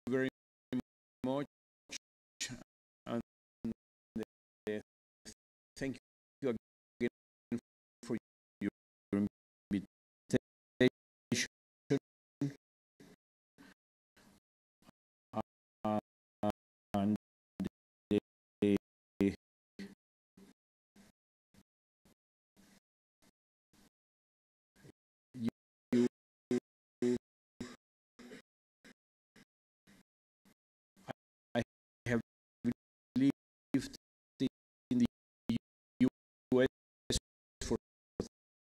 very much, and thank you again for your invitation. And I have lived in the US for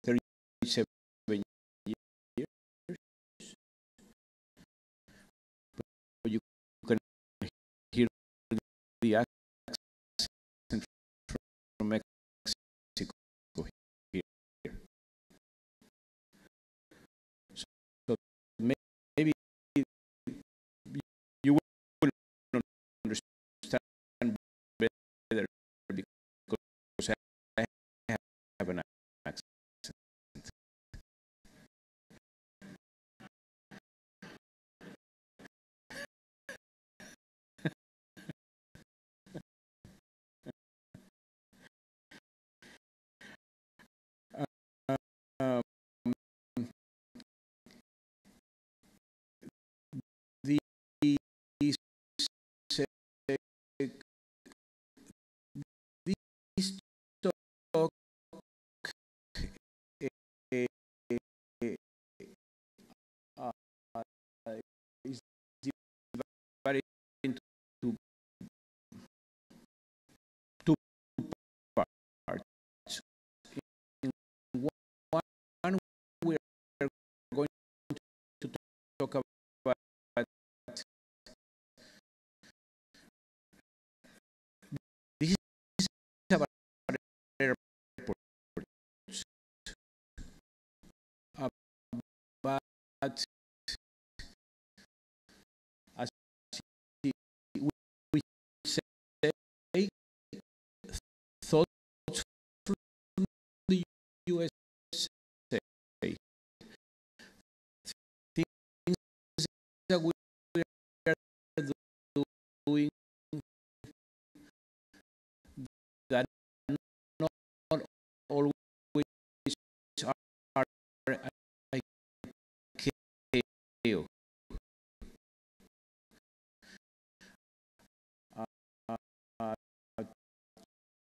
37 years, but you can hear the accent from Mexico here. So maybe you will understand better because I have an accent. This talk is divided into two parts. In one, we are going to talk about this is about airports, but as we say, thoughts from the USA, things that we are doing that not always are ICAO.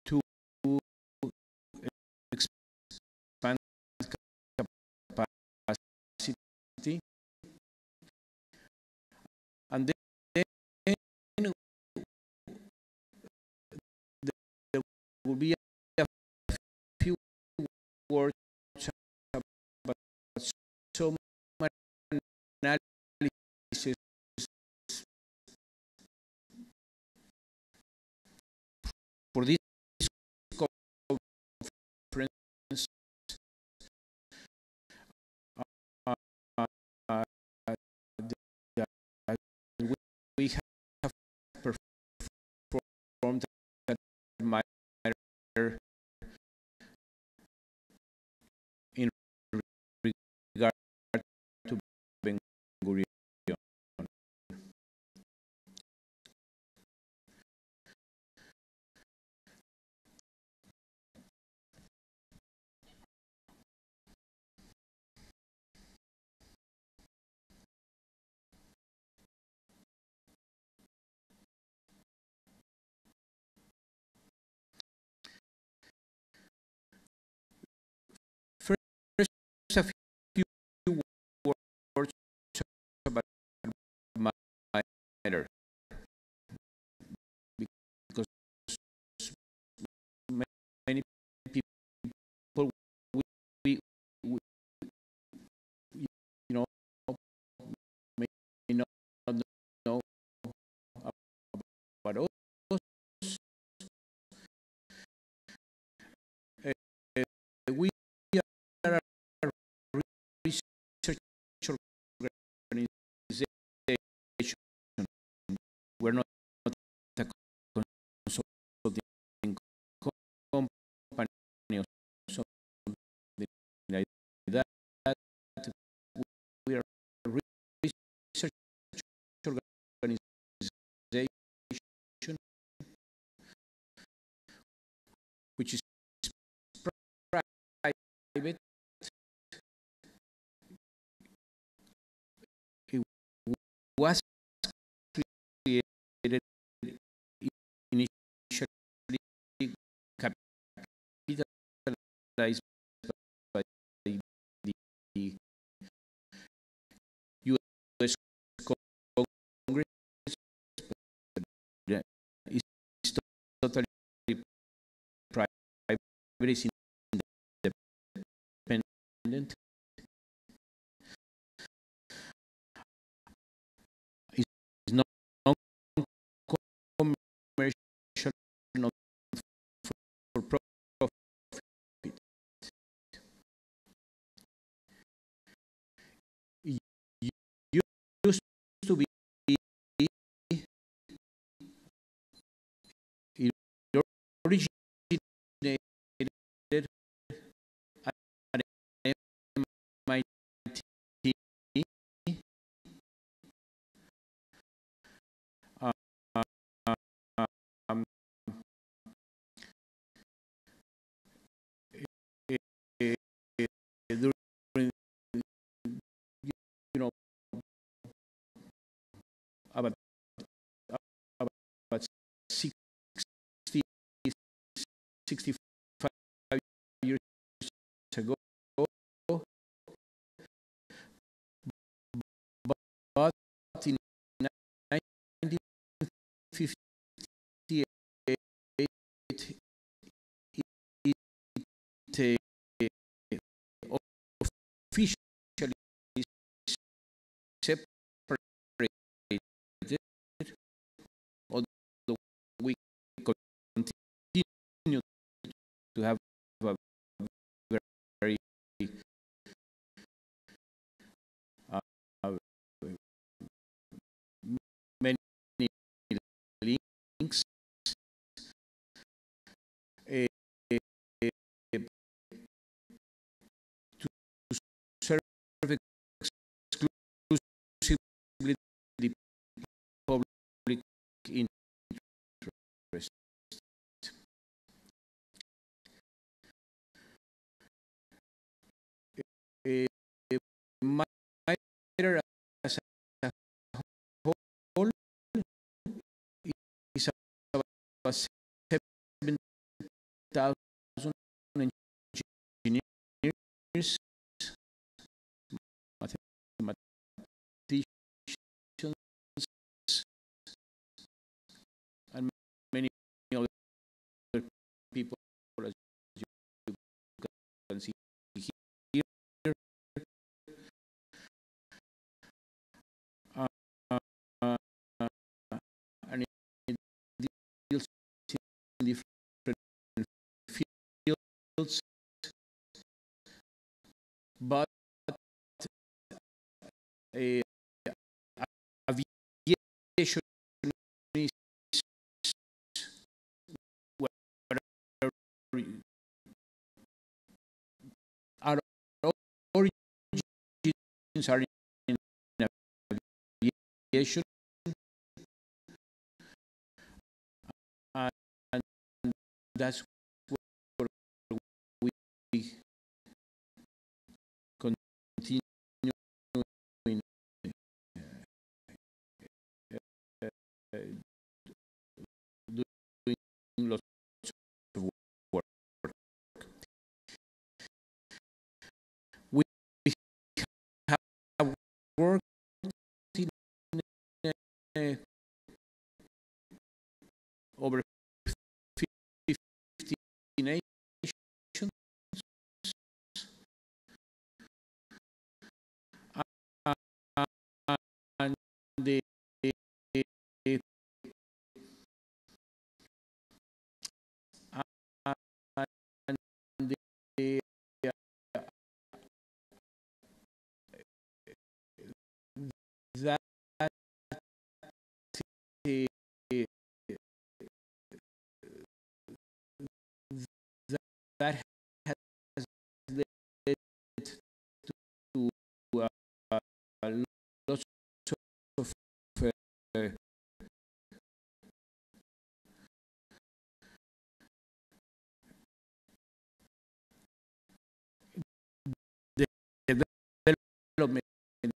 To expand capacity, and then there will be a few words about some analysis for this conference that we have performed at MITRE in regard to Ben-Gurion. First, a few words about MITRE, because many people we you know may not know about us. We are a research organization. We're not a consulting company or something like that. We are a research organization which is private. It was created initially capitalized by the U.S. Congress, but it's totally private, it's independent. It's non-commercial, not for profit. It used to be, it originated at MIT. Um, during, you know, about 60, 65 years ago, but in 1958, it officially separated, although we continue to have a very many links to serve exclusively the public interest. MITRE as a whole is about 7,000 engineers, mathematicians, and many other people, as you can see here. And it deals in different fields, but aviation is where our origins are in aviation, and that's where we continue in doing lots of work. We have worked in over 50 nations, and the that development in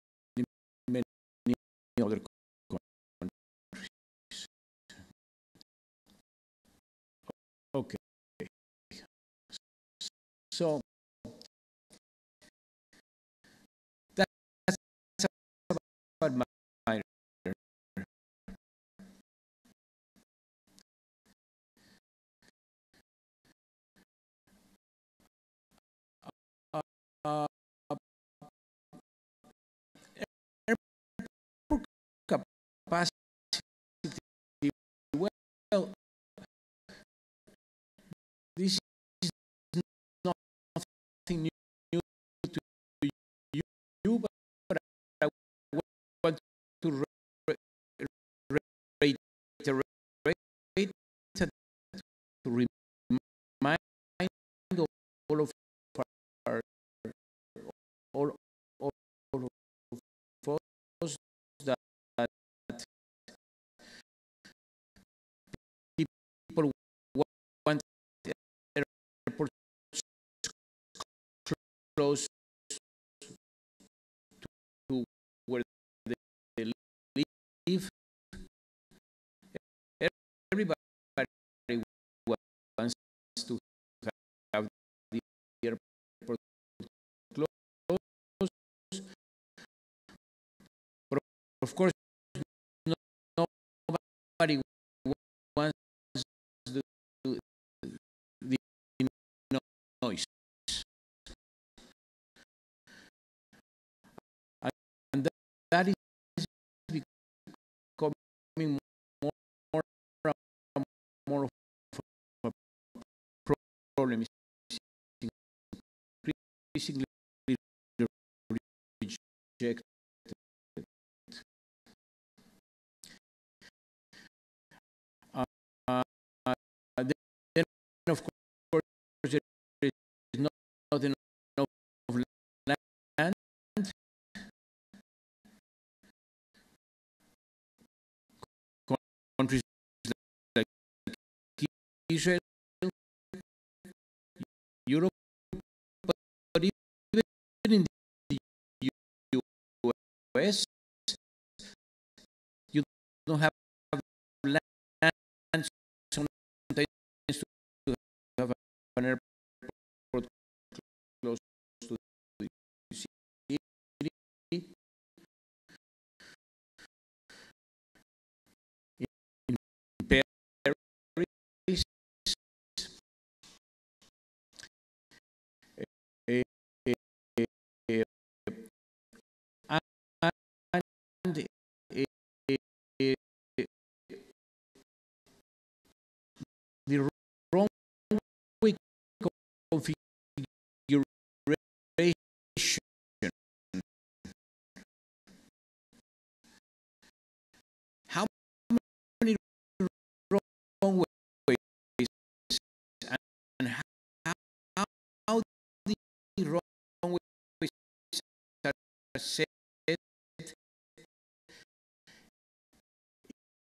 many other countries. Okay, so that's about my uh, airport capacity. Well, this is nothing new to you, but I want to reiterate that to remind all of our all of us that people want airports close to where they live. Everybody wants to have the airport close, but of course, nobody wants the noise. And that is becoming more and more of a problem. It's increasingly rejected. Then, of course, there is not enough land. Countries like Israel, Europe, but even in the US, you don't have land sometimes to have an airport close to the city. In Paris, and the wrong way configuration. How many wrong ways and how the wrong ways are set,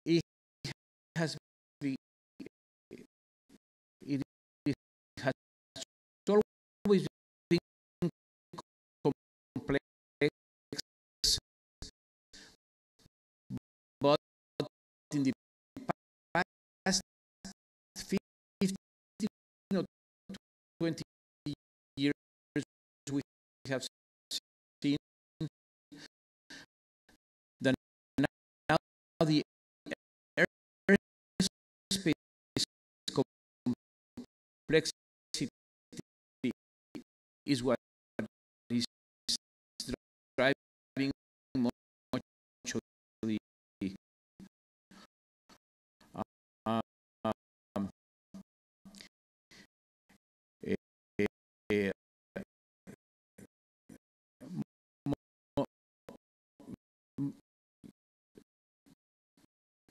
it has been, it has always been complex, but in the past 15 or 20 years, we have seen that now the airspace complexity is what is driving much of the um, uh,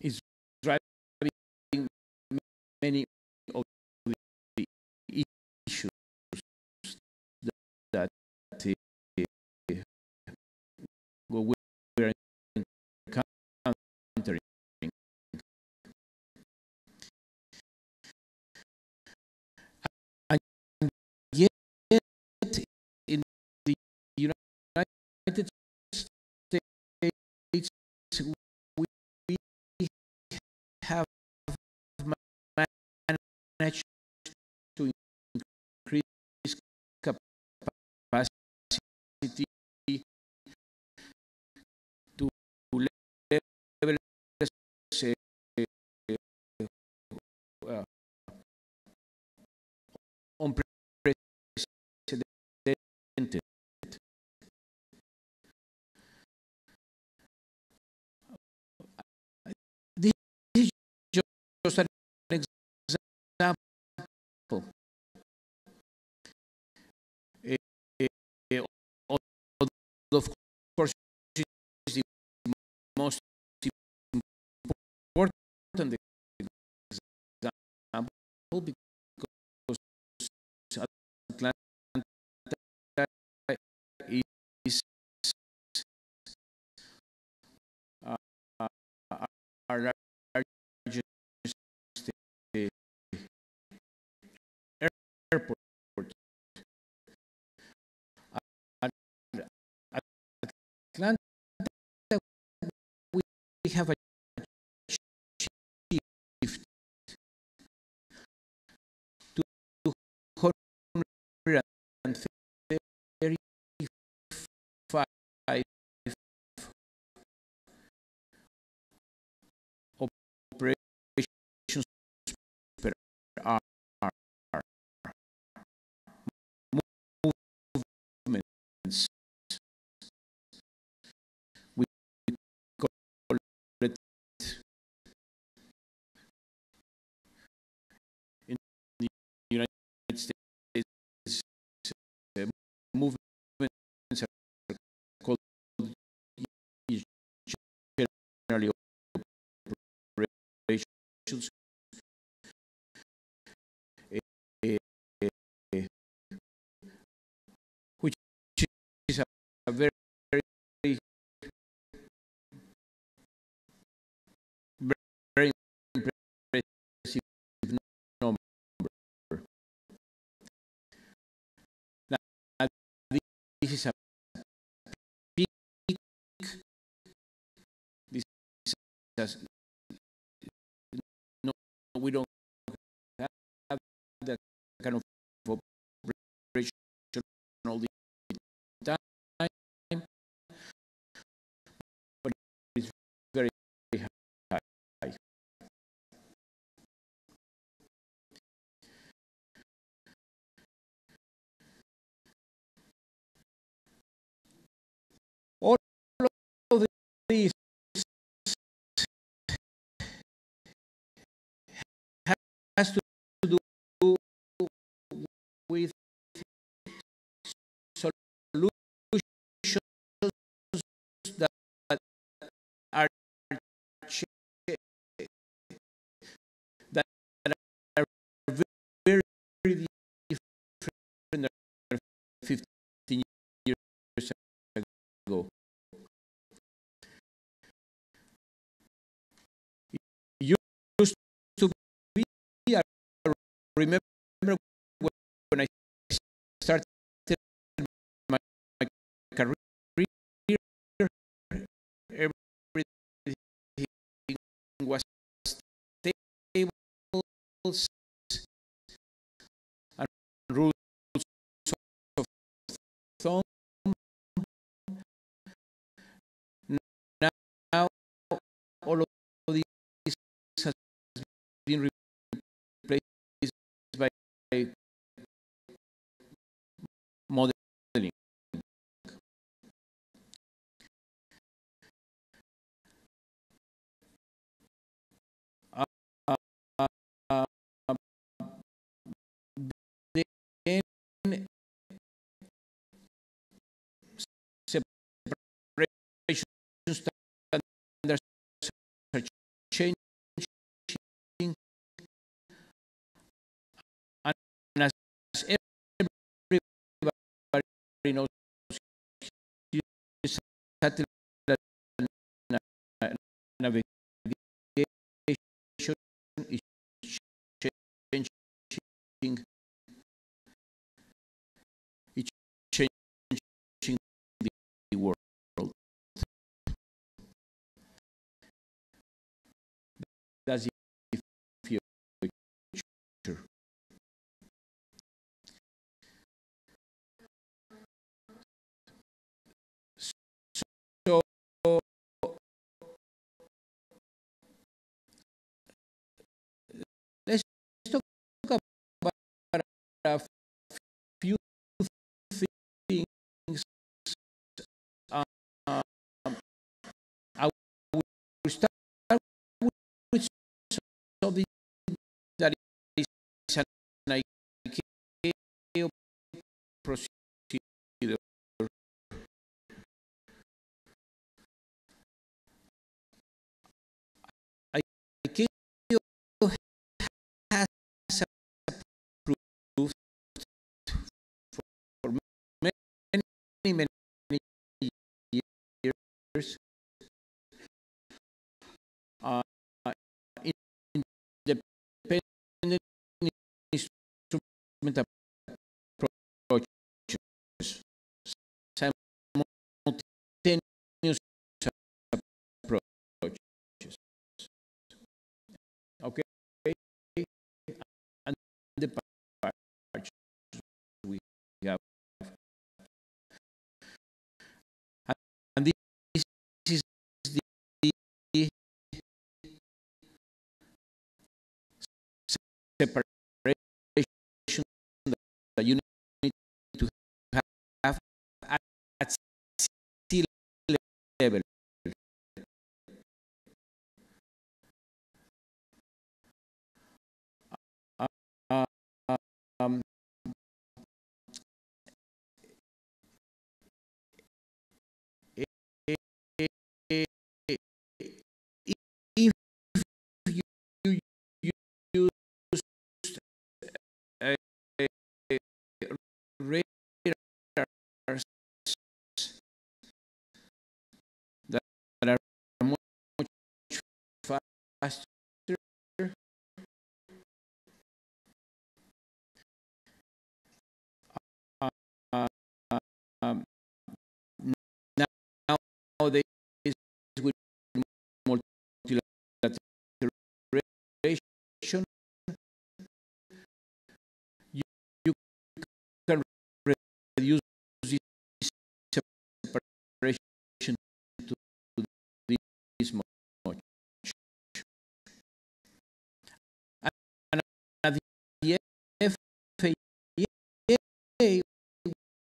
is driving many of the issues that we're encountering. And yet, in the United States, we have managed to increase capacity to levels unprecedented. This is just an example. Of course, it's the most important example because Atlanta is our largest airport. Atlanta, we have achieved 235 operations per hour. Movements. We call it in the United States, movements are called generally operations, which is a very impressive number. Now, this is a peak. This is no, we don't have that kind of operation all the time, but it's very high. All of these has to do with solutions that are very different than 15 years ago. It used to be, I remember when I started my career, everything was stable and rules of thumb. Now all of this has been replaced by modeling. Then separation standards are changing, and as everybody knows, satellite navigation is changing. It's changing the world. are few things I will start with something that is an ICAO procedure. ICAO has approved for many years independent instrument approaches, simultaneous approaches. Okay, and the parts we have, and this is the separation that you need to have at sea level. If you use radars that are much faster, nowadays with multilateration, you can reduce this separation to this much. And at the FAA,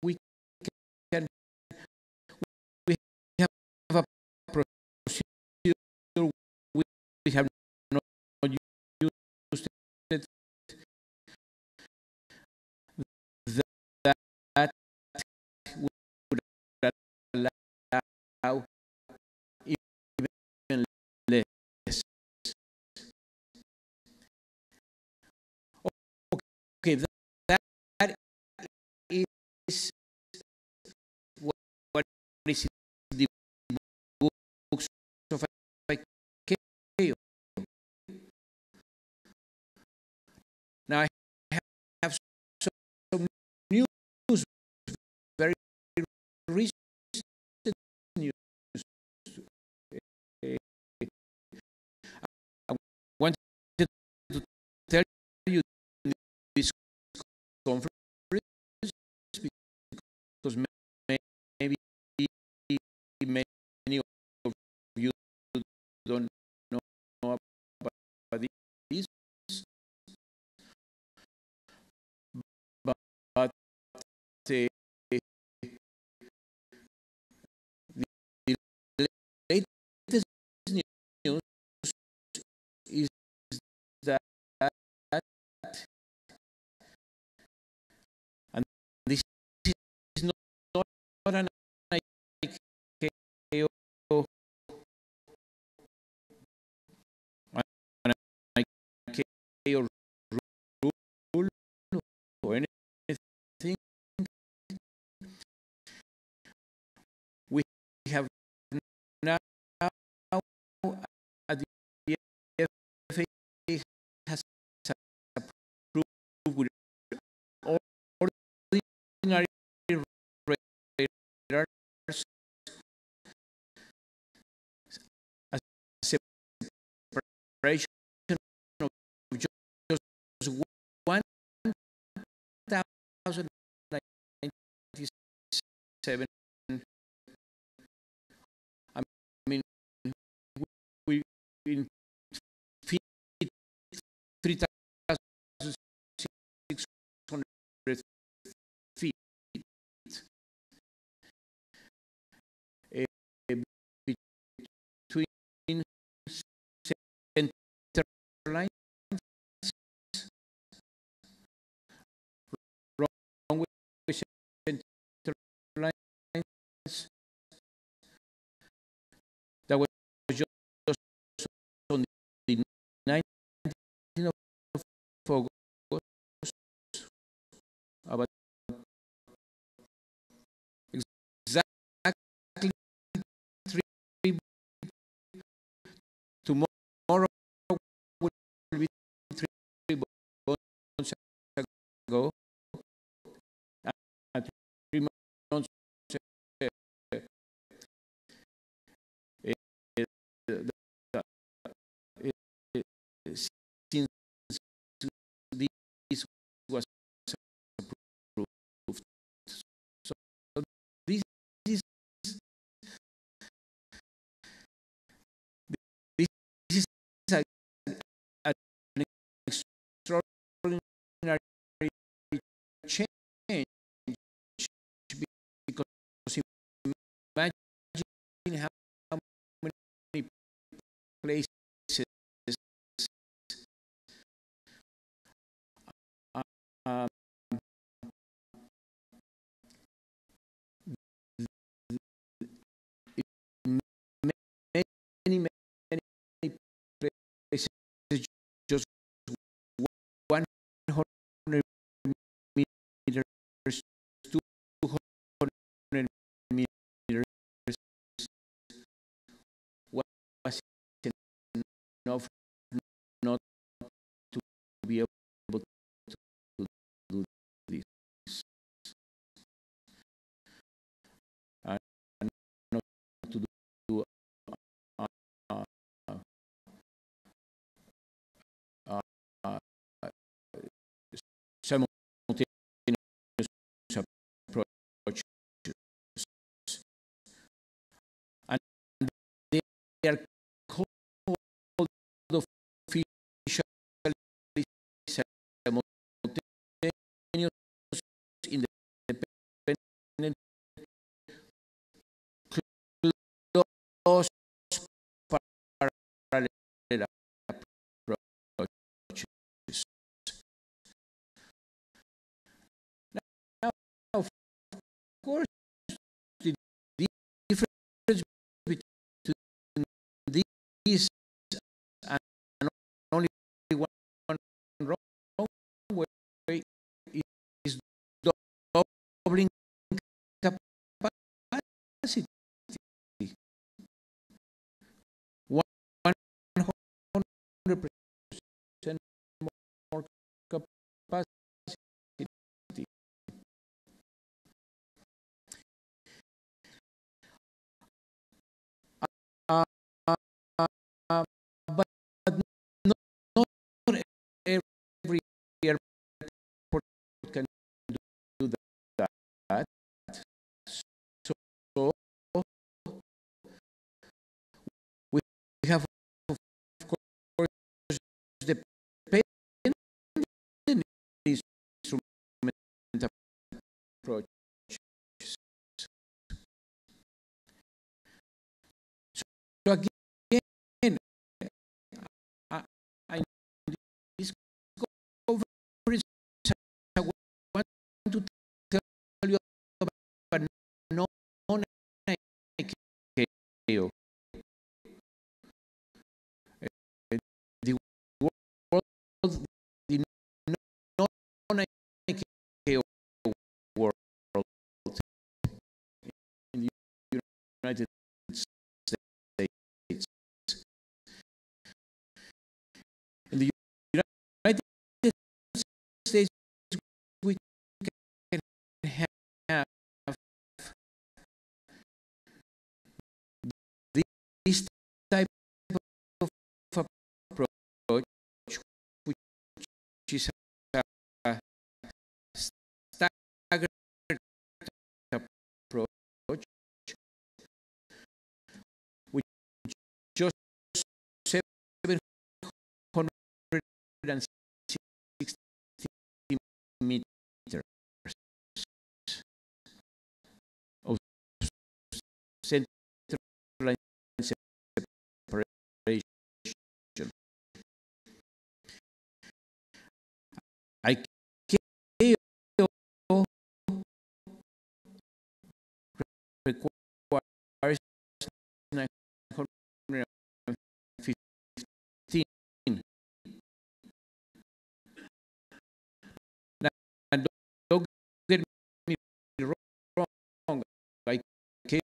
we have a procedure we have not used it, that would allow even less. Okay, that is what is in the books of ICAO. Now I have some news, very recent news. I wanted to tell you this conference because maybe many of you don't know about this, but the latest news is that, and this is not an ICAO rule or anything. We have now at the FAA has approved with ordinary radars a separation of just 1,097. I mean, we in 3,600 lines, runway center lines. That was just on the 19th of August, about exactly 3. Tomorrow will be 3 months ago, and 3 months since this was approved. So this is an extraordinary change, because imagine how many places um, many places just 100 meters, 200 meters was enough not to be able to do this, and not to do simultaneous approaches. And they are called officially simultaneous independent close parallel approaches. Now, of course, the difference between these and only one runway is doubling capacity. 100% more capacity. But not every airport can do that. So we have, of course, the instrument approach. So again, I discovered, I want to tell you about non-ICAO. The world, the non-ICAO world in the United States. In the United States, we can have this type of approach, which is a staggered approach, with just 760 meters of central line separation. requires 915. Now, don't get me wrong. Like, it's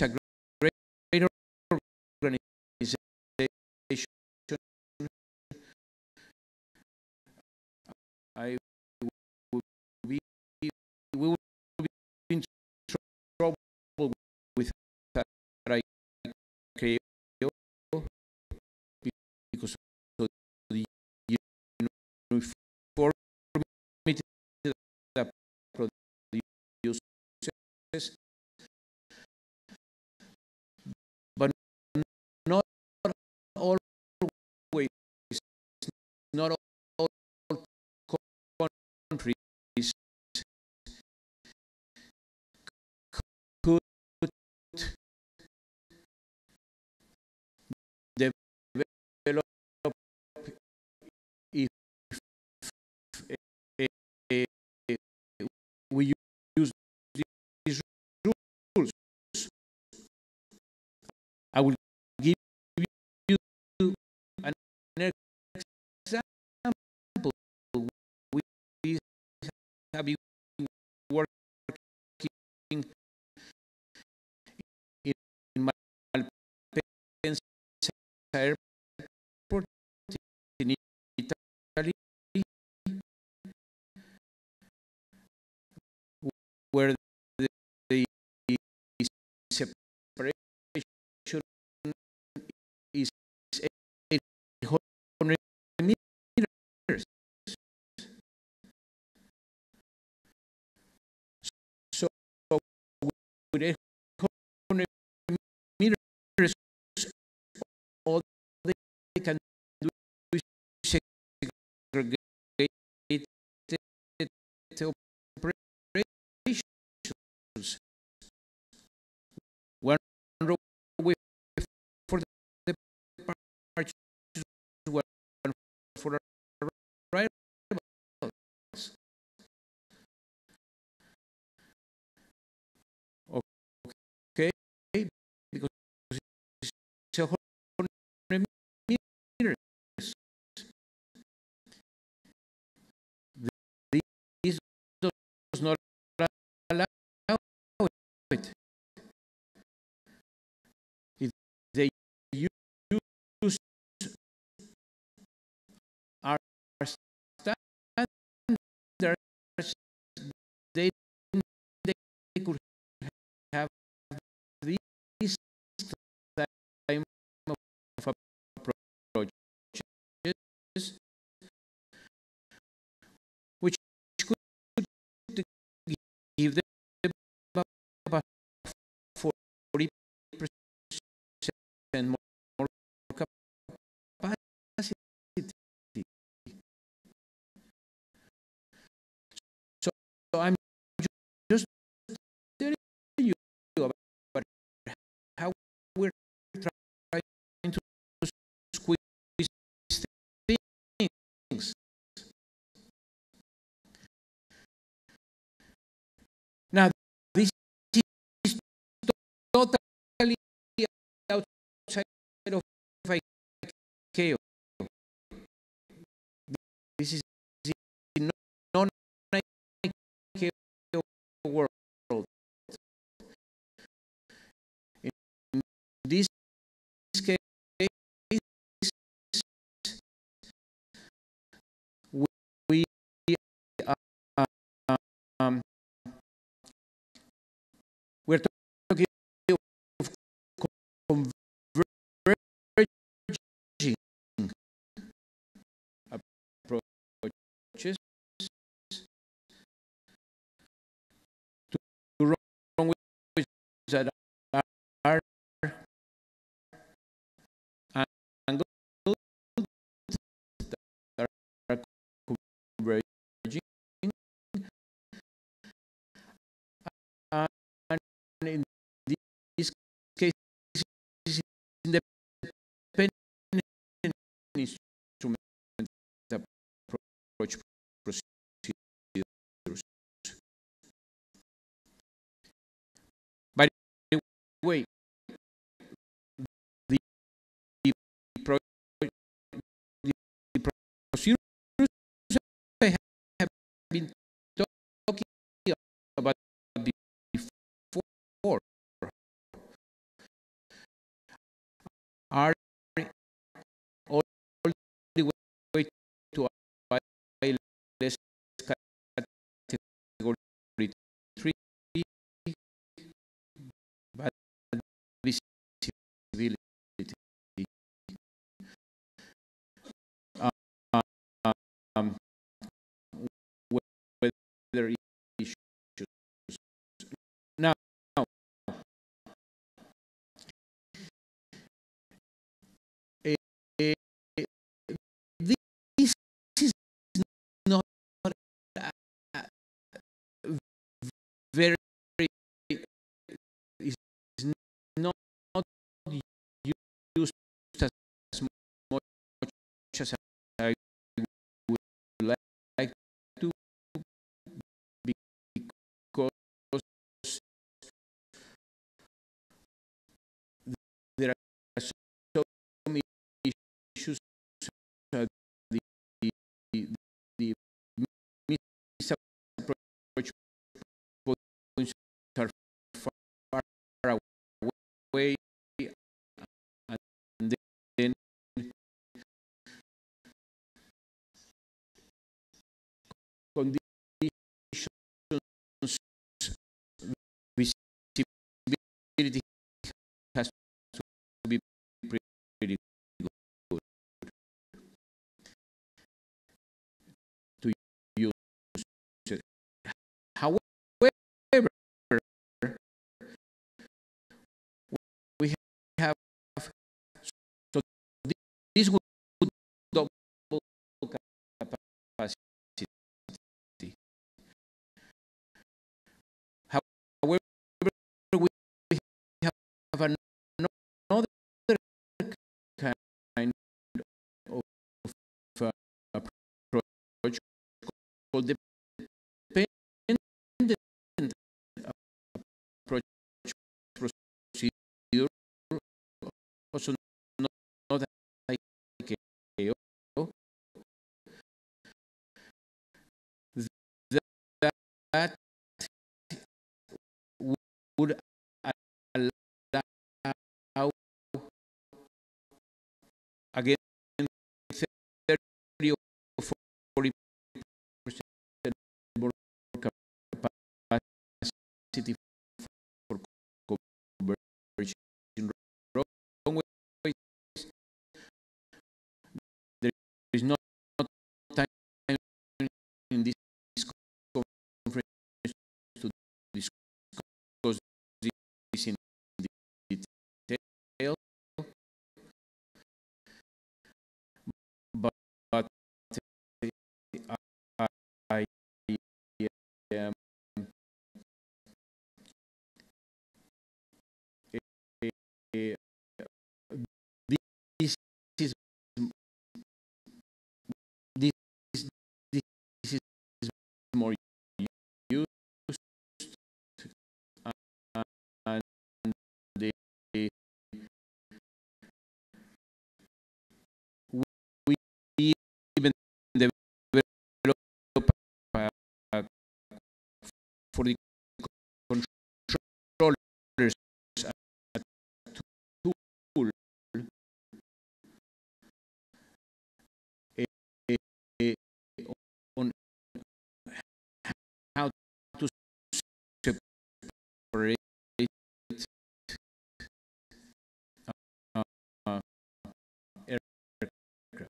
a great organization. I we will be in trouble with that ICAO because of the uniformity that produces, but not always, not all countries could develop if we use these rules. I will give you an example. We have been working in Malpensa Airport in Italy, where the separation is 800 meters. So with 800 meters, all they can do is segregate operations. One runway for the departures, one for arrivals. Okay, because it's 100 meters. This does not allow it. If they use our standards, they could have this time of approaches, which could give them about 40% more capacity. So I'm just telling you about how we're trying to squeeze things. Now, this is totally outside of ICAO. This is the non-ICAO world. In this case, we we're talking of converging approaches to runways that are angled, that are converging, and in this case, it's independent instrument approach procedures. way, the procedures I have been talking about before are all the way to ILS category 3, bad visibility. Weather issues. Now, this is not very is not used as much as I would like to, because there are so many issues. The misapproach points are far away, and then conditions, visibility has to be pretty good to use it. However, we have, so this would double capacity. However, we have another kind of approach called dependent approach procedure, also not ICAO, that would allow, again, 30 or 40% more capacity for coverage in runways. There is not time in this conference to discuss this in detail, but I this is more used, and we even develop for the controllers a tool on how to separate aircraft.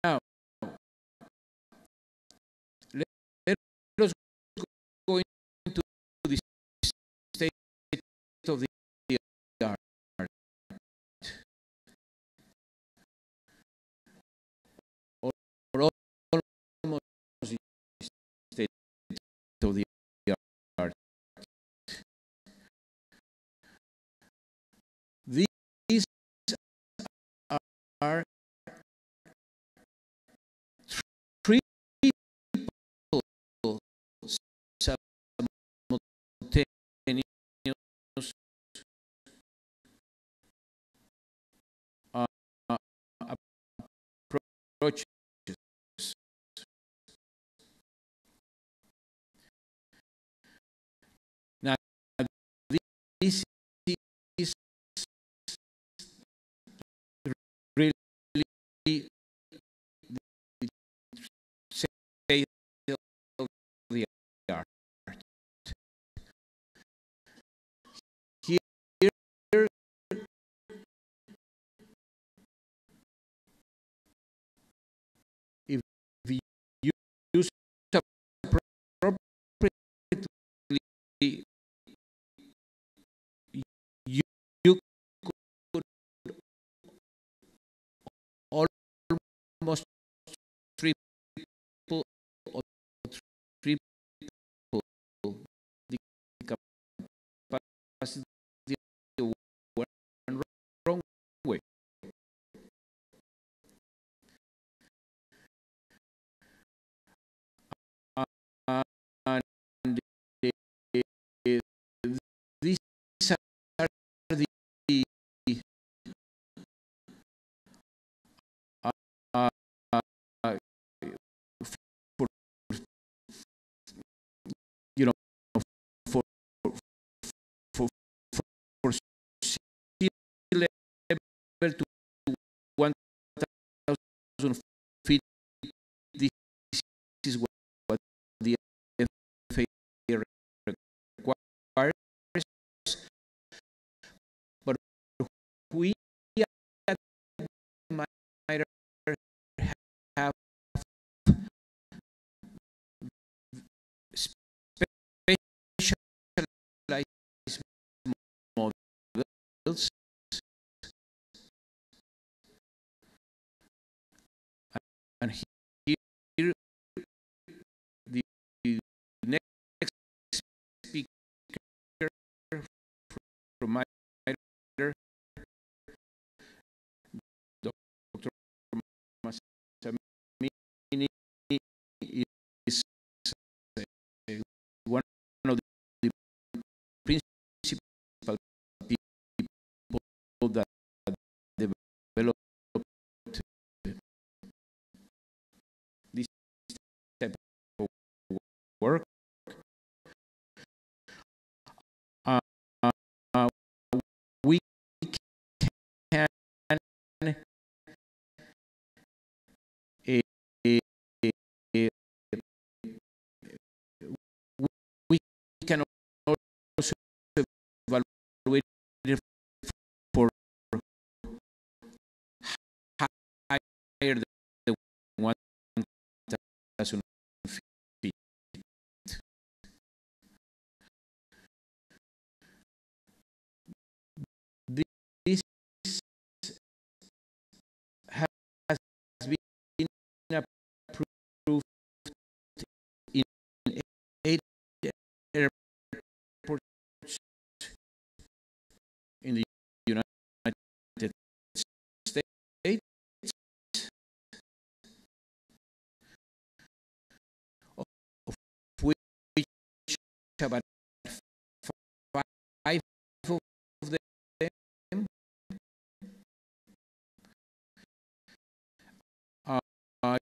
Now, let us go into the state of the art, or almost the state of the art. These are three feet. This is what the FAA requires. But we at MITRE have specialized models, and here the next speaker from MITRE, Dr. Massamini, is one of the principal people that developed this type of work. We can we can also evaluate it for higher than 1,000 feet. This has been approved in 8 airports in the United States, of which about 5 of them are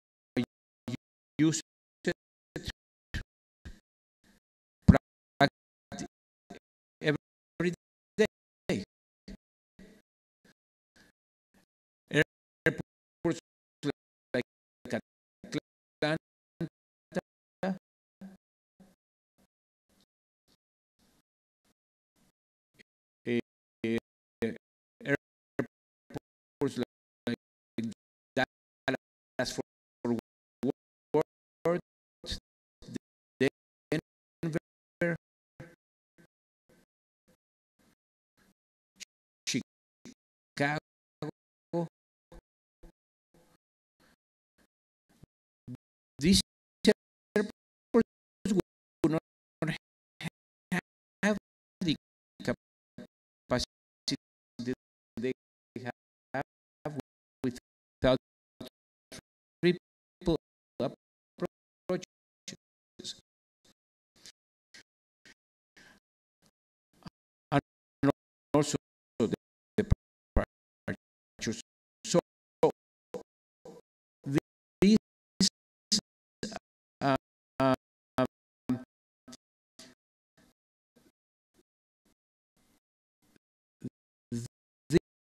used every day. Airports like Atlanta, airports like Dallas Fort Worth, Denver, Chicago. These airports would not have the capacity that they have without triple approaches. And also the departures. So these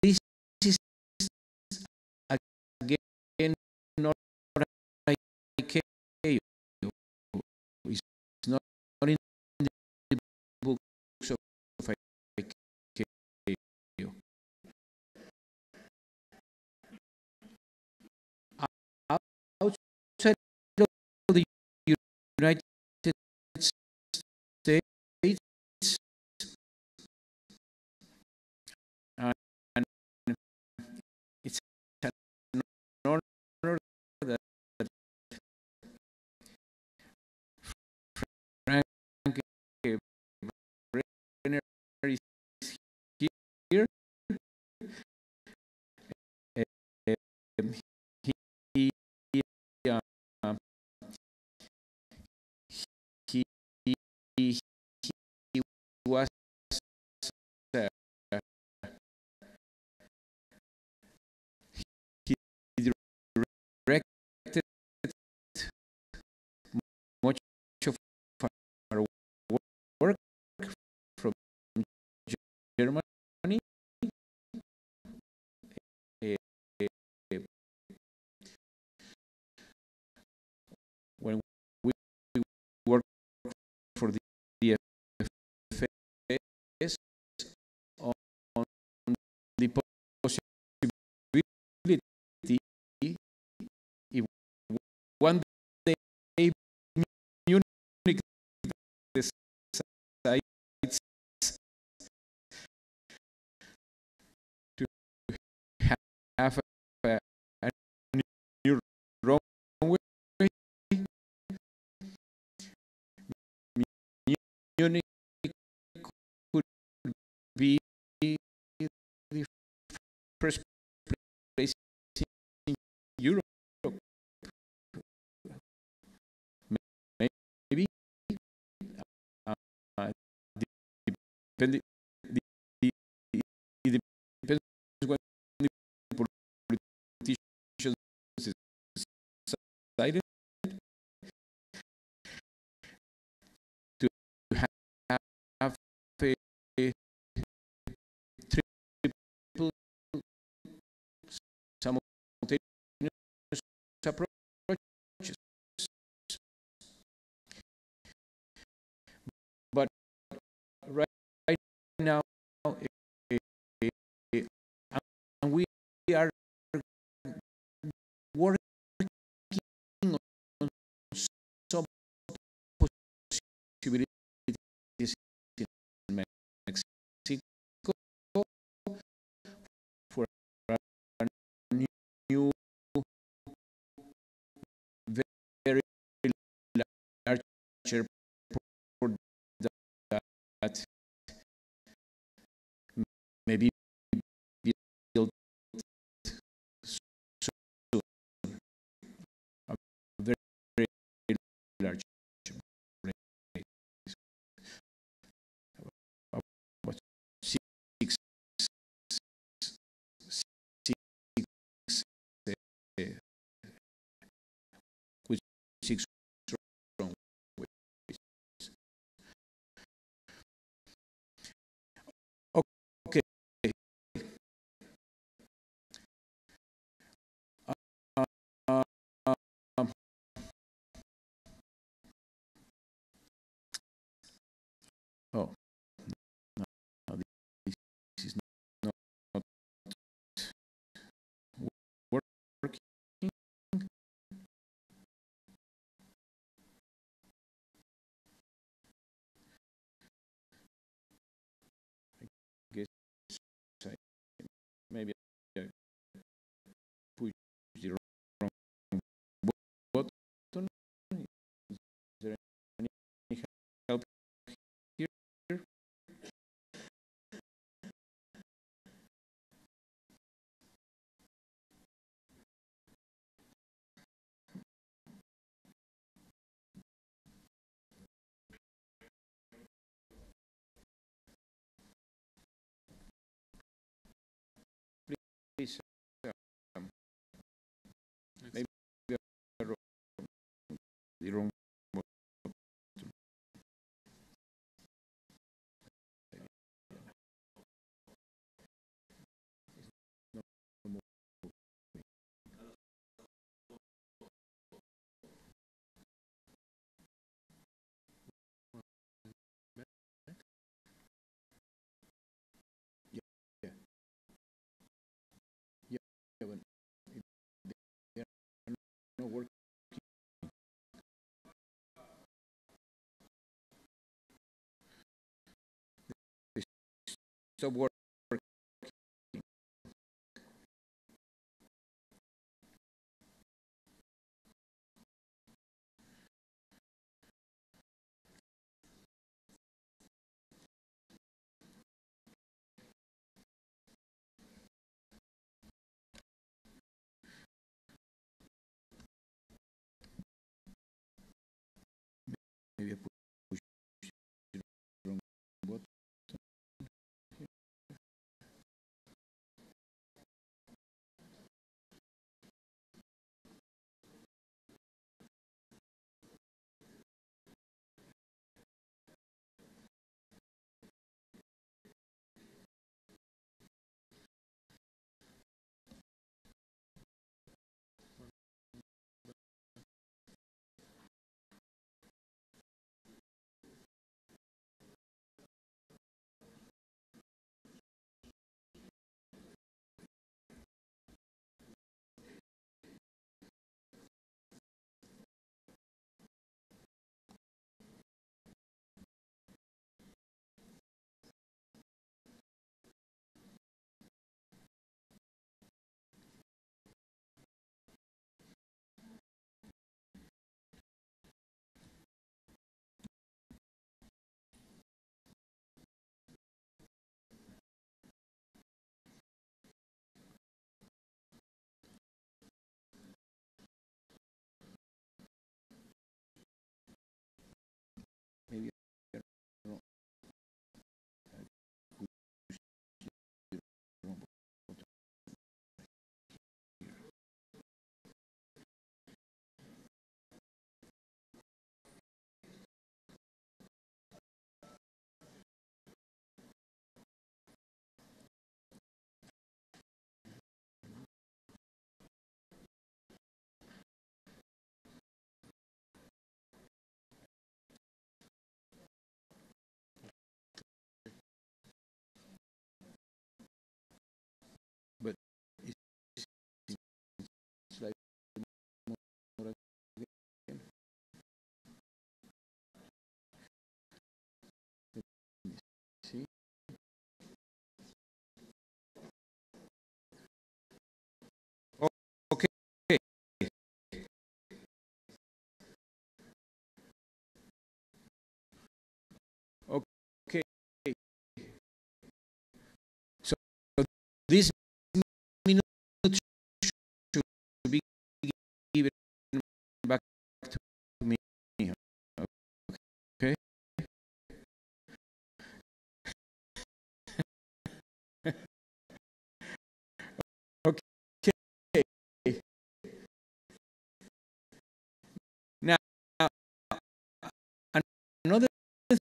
this is again not ICAO. It's not in the books of ICAO. Outside of the United States, and it's an honor that Frank Brenner is here. He was he directed much of our work from Germany. Munich could be the first place in Europe. Maybe it depends when the politicians decided to have a triple simultaneous approaches. But right now, and we are working on some possibilities in Mexico for a new, very large airport that maybe built soon. A very large place. About six with six runways. Okay. Oh, no, this is not working. I guess maybe I push the wrong button. Is there any help here? Please, maybe I wrote the wrong button. No more. Yeah, yeah, yeah, but they are not working. They stop working. Maybe I push the wrong button. another thing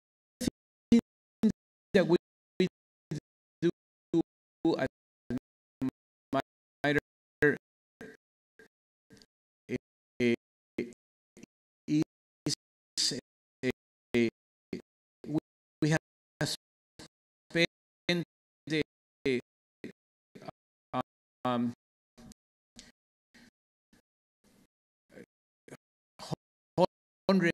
that we do at MITRE is we have spent the hundreds,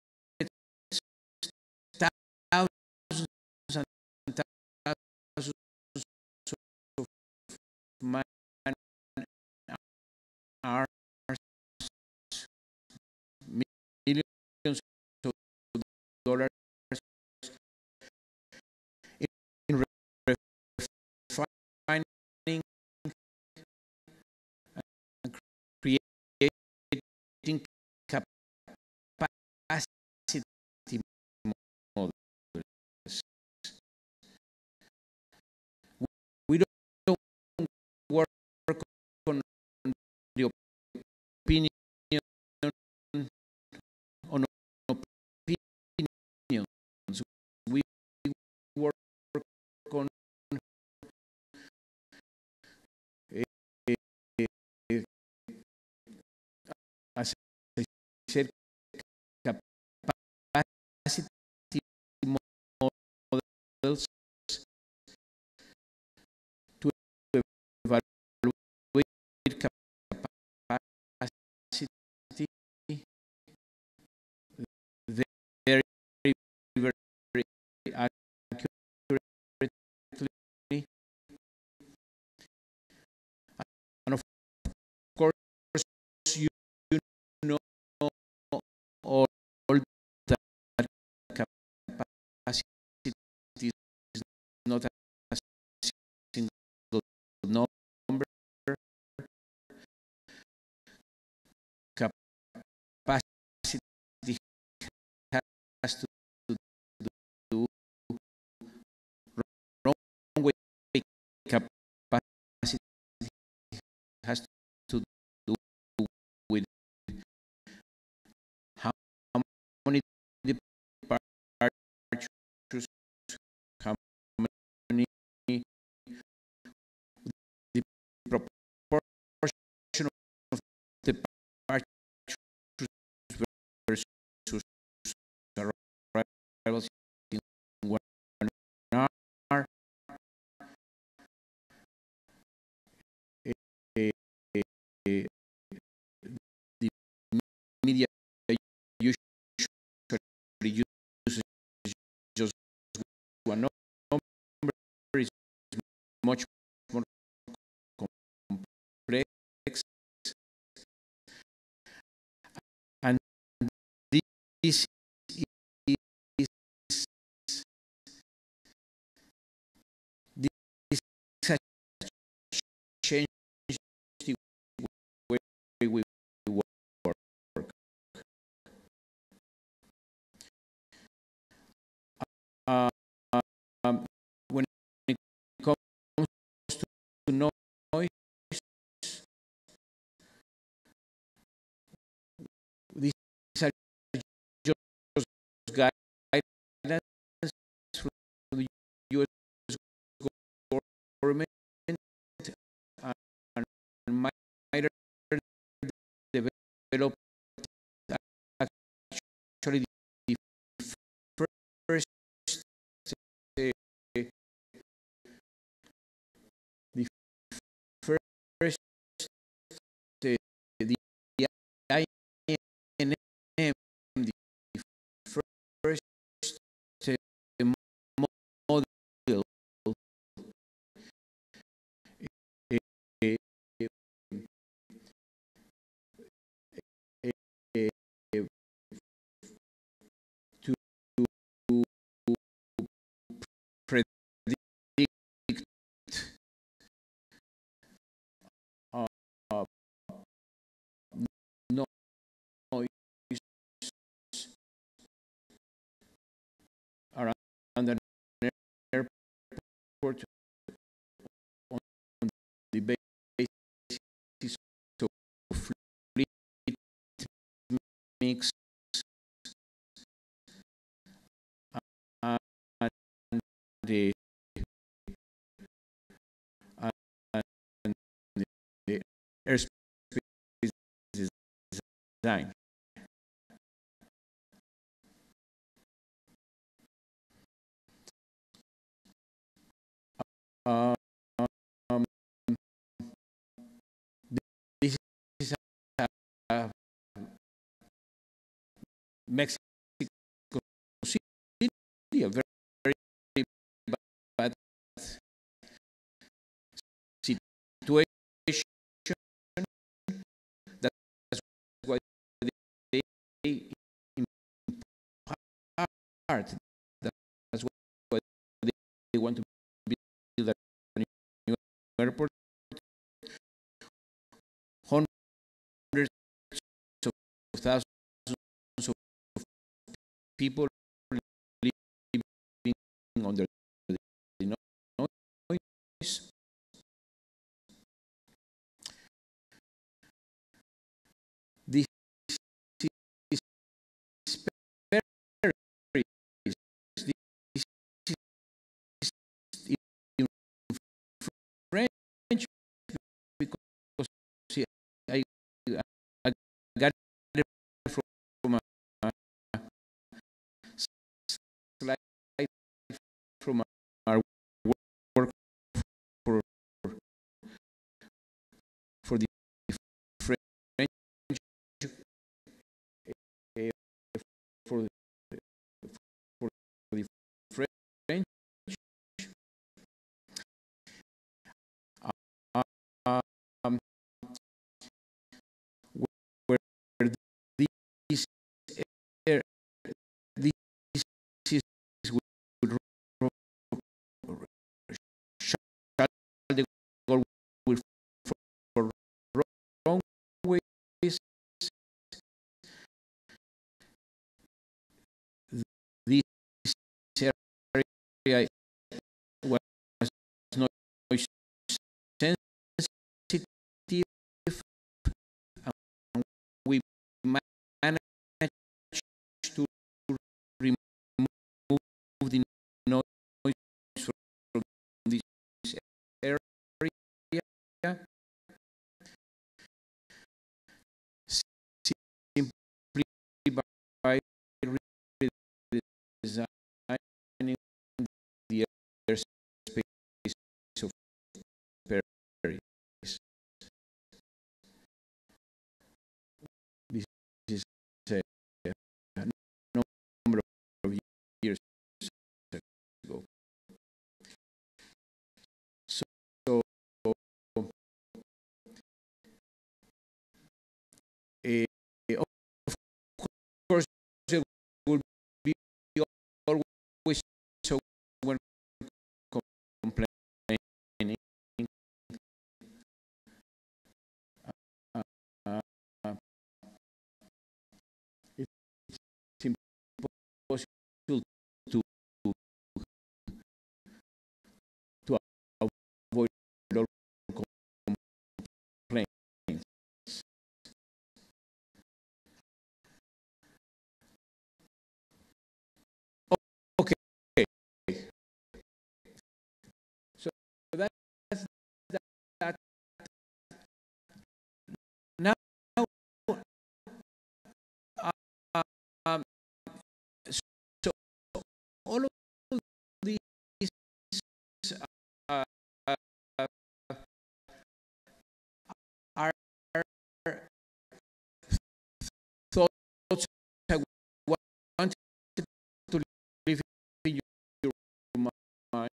thousands and thousands of man hours, millions of dollars in refining and creating capacity models. We don't work on the opinion, on opinions. We work on as I said, capacity models to evaluate capacity very, very accurately, and of course you know all that capacity is not a single number. Capacity has to do runway capacity has to do with how many departures, how many the proportion of departures versus arrivals in 1 hour. The media usually uses just one number. Is much more complex, and this has changed the way we work. When it comes to noise, these are just guidelines from the U.S. government, and MITRE developed actually the first the INM, the first model to predict noise around an airport on the basis of fleet mix the airspace design. This is Mexico City, a very, very bad situation. That's why they impart. That's why they want to build a new airport. Hundreds of thousands of people living under the noise. This is Paris. This is in French because I got it from a slide from our work for the French for the French um, where these air these would Charles de Gaulle will for wrong ways. This area was not sensitive, and we managed to remove the noise from this area simply by redesigning the airspace of Paris. This is a number of years ago. So of course, there will be always someone complaining. It's impossible to avoid all complaints. Okay. So that's that. Now, so all of these uh, are thoughts I wanted to leave in your mind.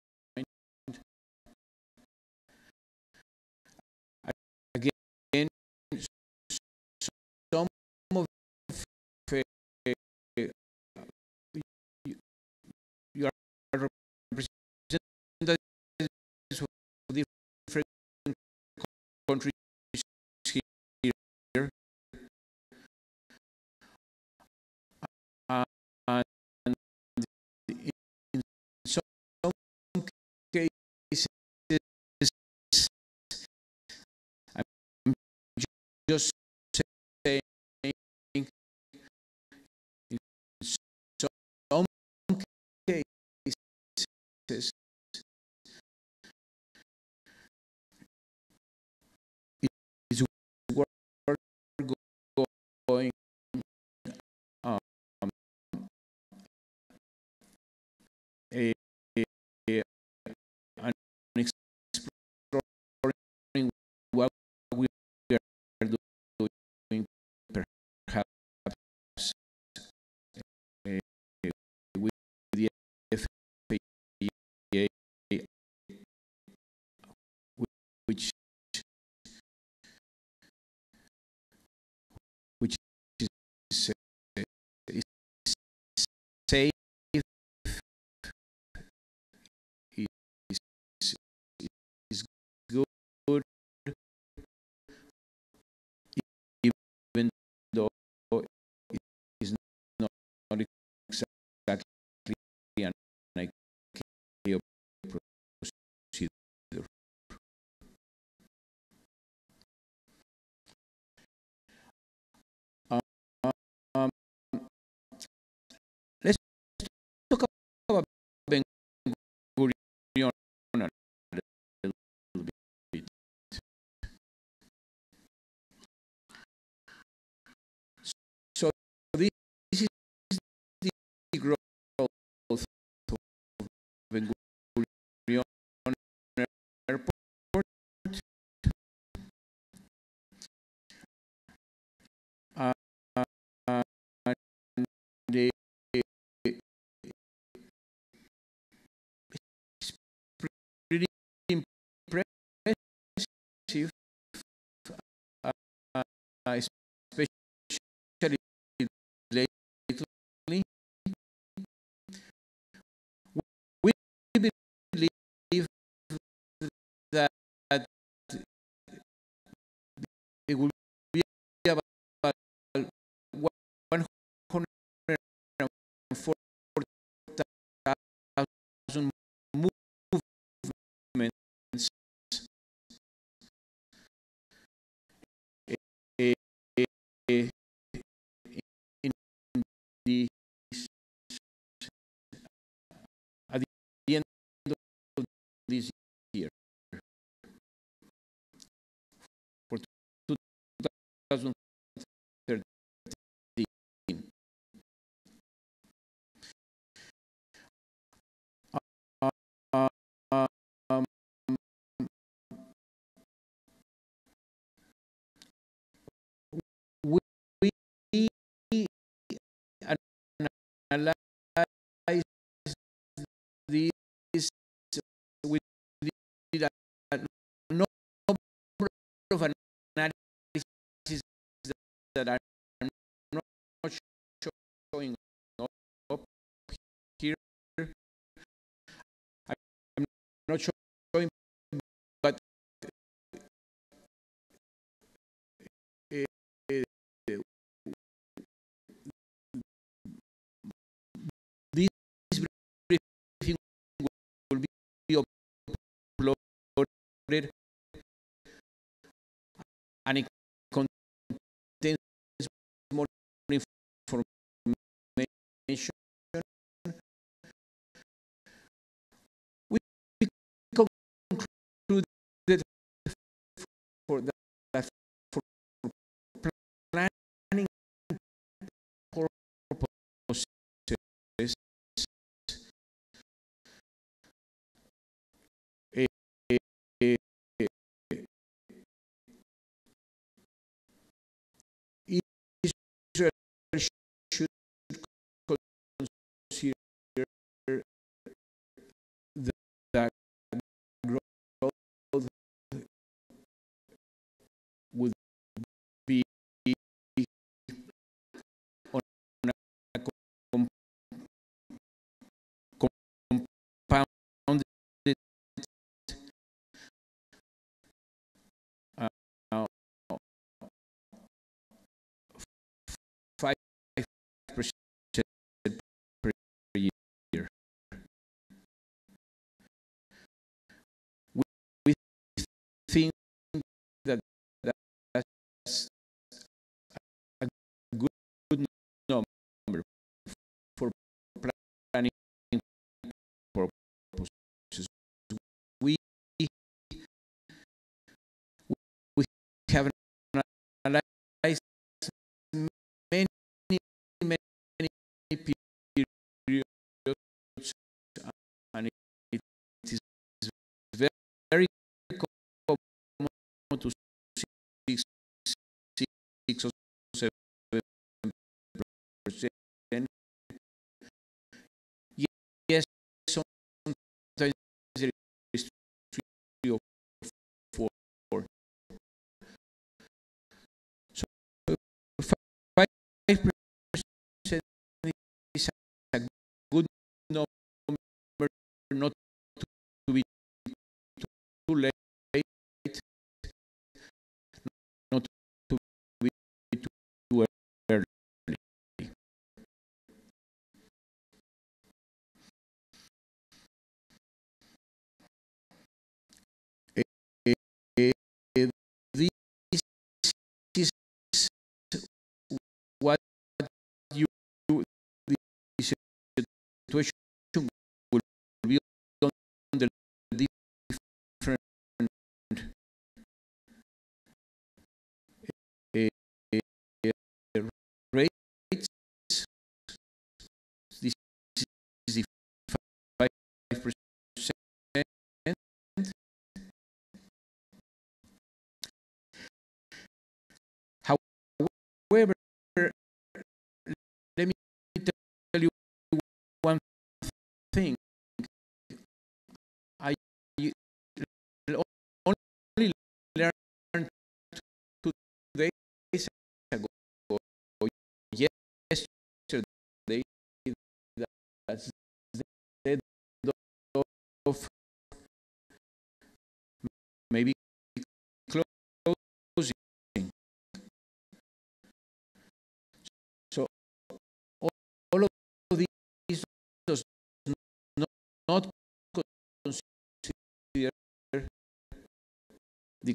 Again, some of you are representatives of different countries here, and in some cases, I'm just saying, in some cases, safe is good, even though it is not exactly an IKEA procedure. Let's talk about Ben-Gurion a little bit. So this is the growth of Ben-Gurion Airport. The pretty impressive, especially lately. We believe that it will be about 104,000 movements in the at the end of this year for 2013. We analyze this. We did a number of analyses that are not showing up here. I'm not showing, but this briefing will be uploaded, and it contains more information. We concluded for that for planning purposes, Israel should consider that growth would be on a compounded 5% per year. We think that that's a good number for planning purposes. We have analyzed many periods, and it is very common to see 6 or 7%. Yes, sometimes there is 3 or 4. So 5% is a number not to be too late, not to be too early. This is what you the situation will be on the different rates. This is the 5%. However, let me tell you one thing. I only learned 2 days ago, yesterday, that instead of maybe closing. So all of these does not consider the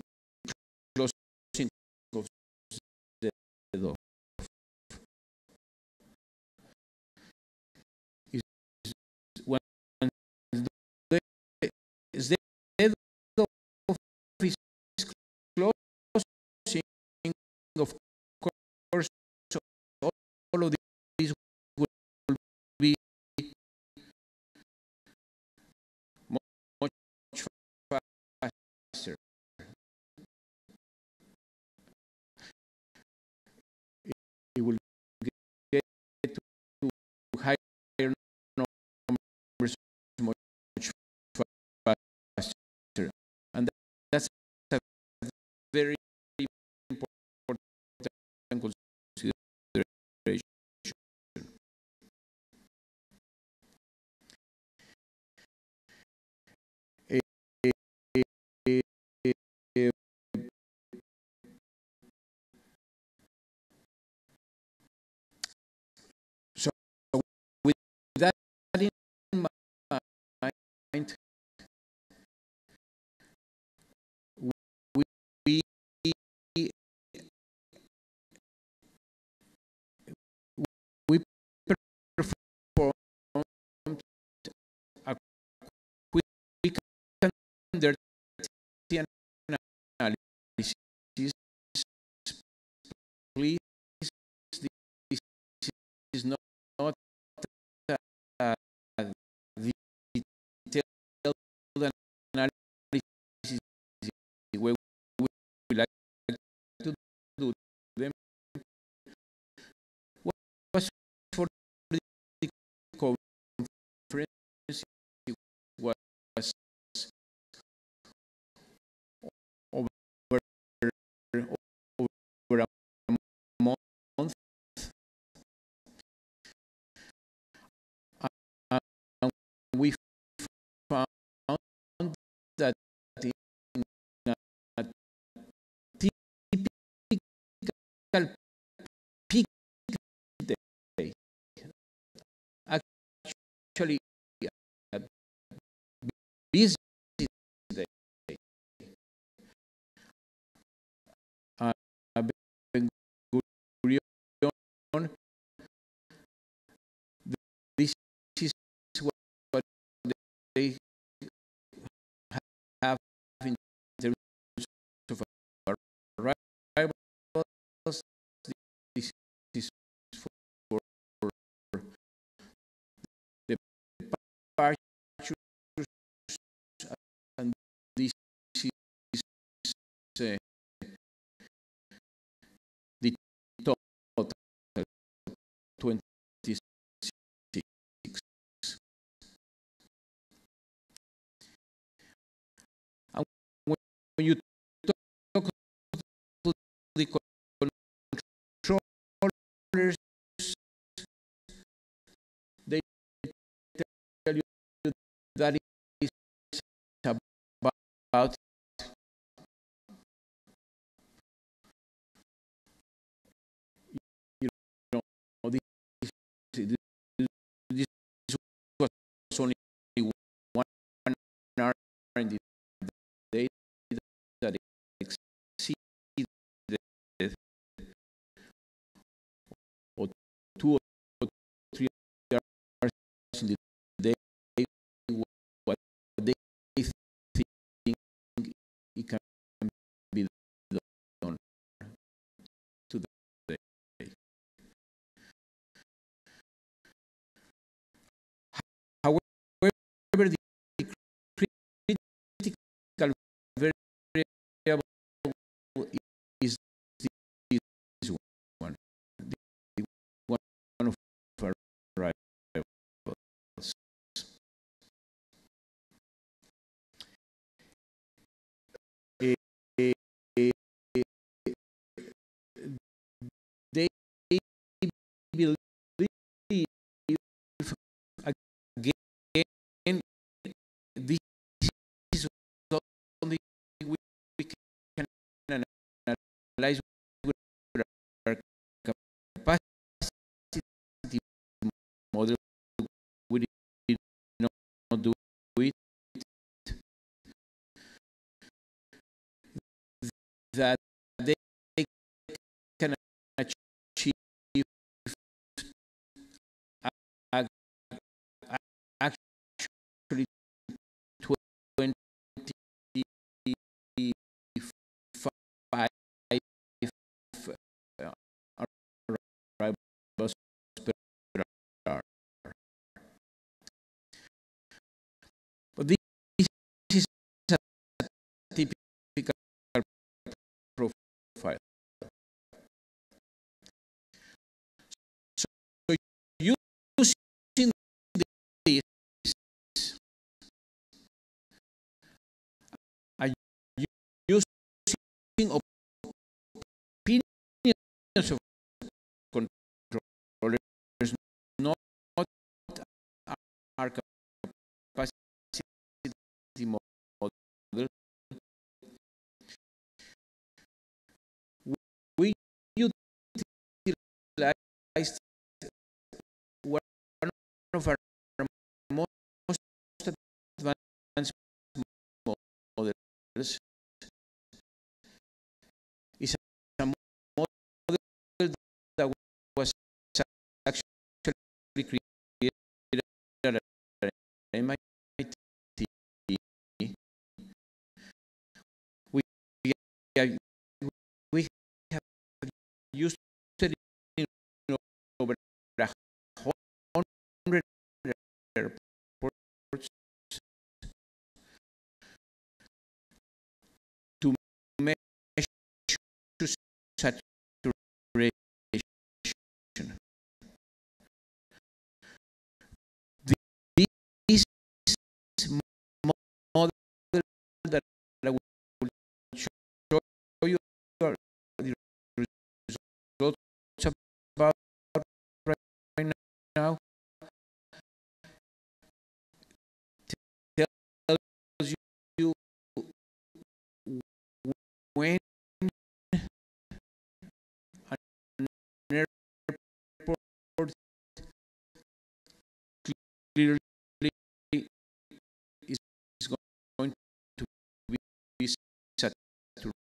closing of the door. When the head office closing, of course, all of these will be much faster. It will get to higher numbers much faster, and that's a very important consideration. So with that in mind, we performed a quick and dirty analysis. Please, this is not a detailed analysis the way we like to do them. What was for the conference was over a month, and we found that in a typical peak day, actually a busy day, this is what they have in terms of arrivals. This is for the departures, and this is the total 26. And when you talk to the controllers, they that is about this was only 1 hour in the day that exceeded or 2 or 3 hours in the day what they think it can be done to the day. However, the critical variable is this one, the one of arrivals. They believe again this is only we can analyze with our capacity model. We did not do it. That they can achieve actually 25 arrivals per hour. But this is a typical profile. So using this, using opinions of controllers, not our capacity model, we utilized one of our most advanced models is a model that was actually created at MITRE. We have used it in over 100 airports to measure saturation. This model that I will show you are the results about right now tells you when an airport clearly is going to be saturated.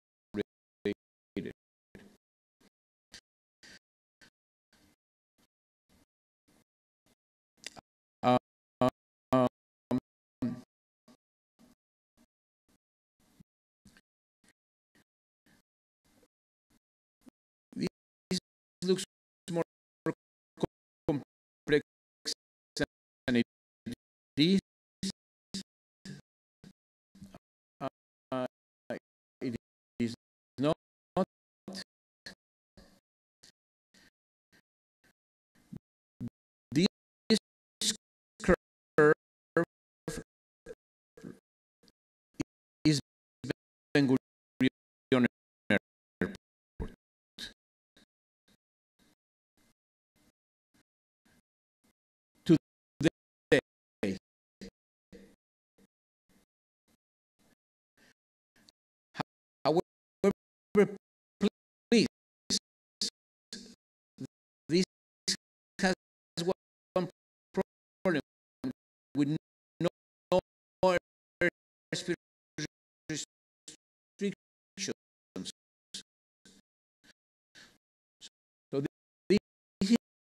This looks more complex than it is. It is not. This curve is Ben Gurion Airport. Today, However, please, this has one problem with no airspace restrictions. So this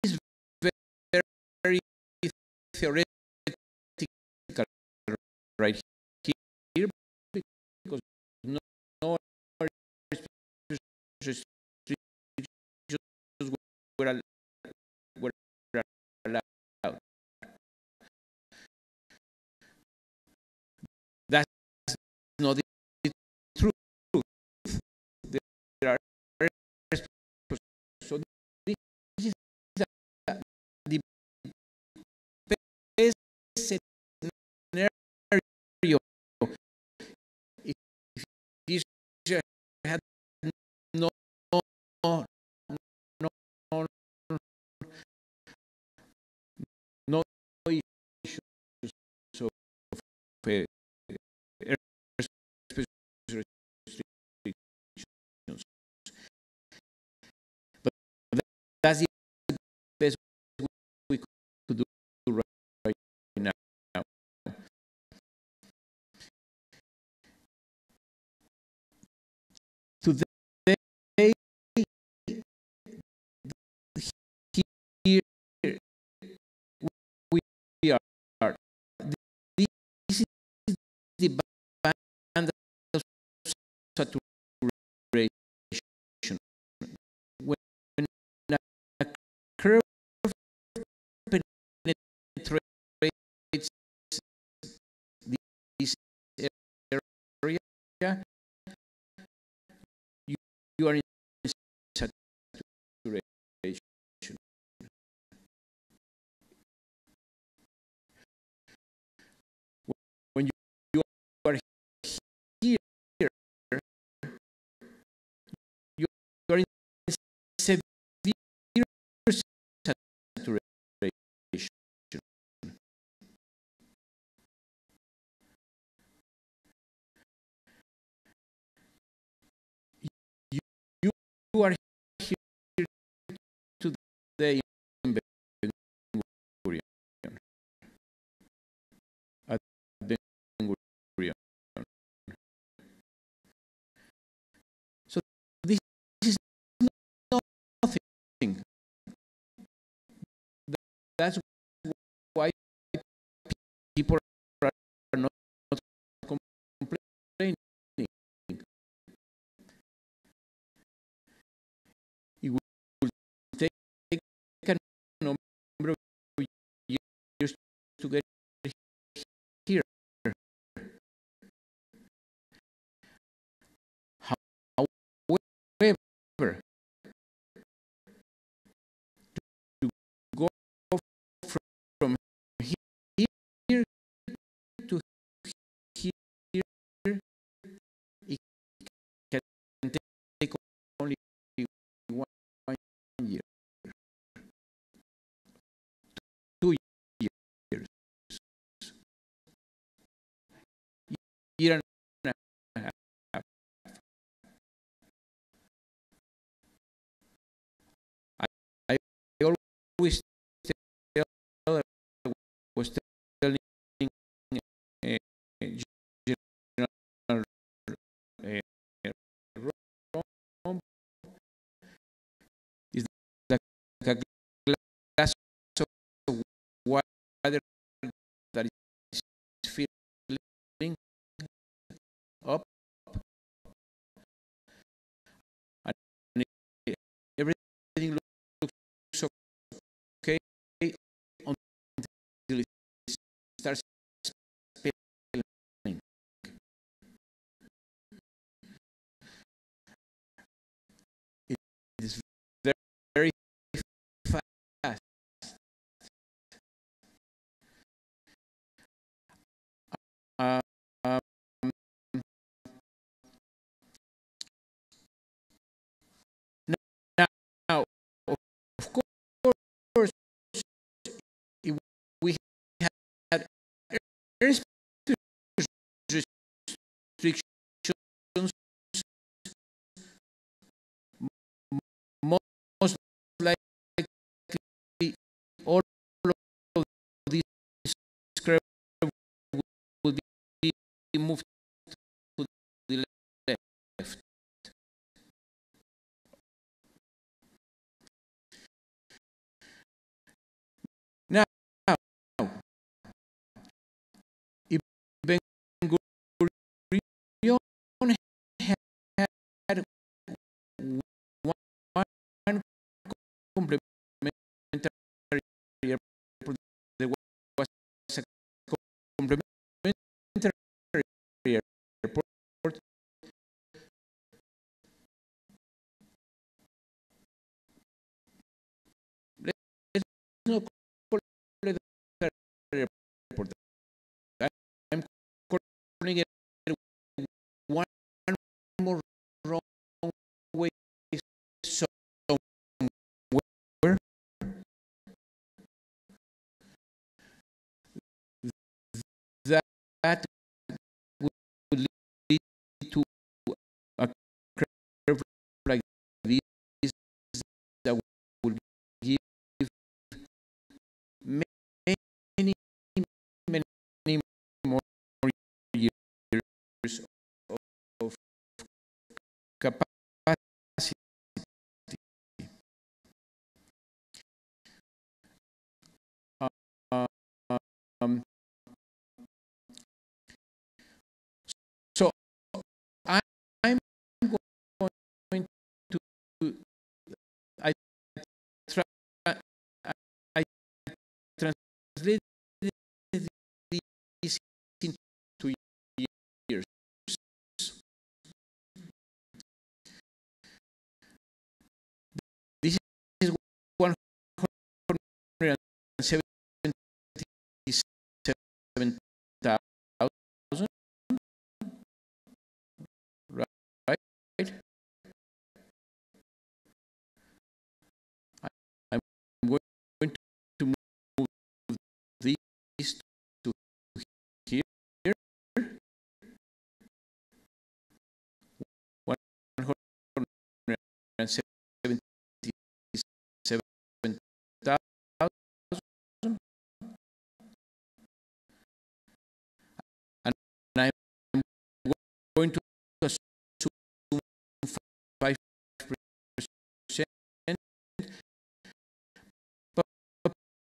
is very theoretical right here, because no airspace restrictions were allowed. That's not the truth. There are airspace. So this is the best scenario. If this had no issues of airspace restrictions, but that's the best we could do right now. Today, here we are. This is the band of saturation. When a curve penetrates this area, you are in saturation. When you are here, you are in severe saturation. You are here today in Ben-Gurion, at Ben-Gurion. So this is nothing. That's why people are not complaining. It will take a number of years to get here. However, to go from here to here, it can take only 1 year, 2 years, year and a half. I always tell, I was telling General Rome, is like a glass of water that is filling up, and everything looks okay until it starts spilling. It is very fast. Now, of course, if we had airspace restrictions, move to the left. Now, Ben Gurion had one complementary airport. There was a complementary airport. Let's not call it an airport. I'm calling it one more wrong way somewhere. That would lead to a curve like this that will give many more years of capacity. So I'm going to I translate this into years. This is 177,000, right? I'm going to move this to here. 177,000, and I'm going to assume 5%. But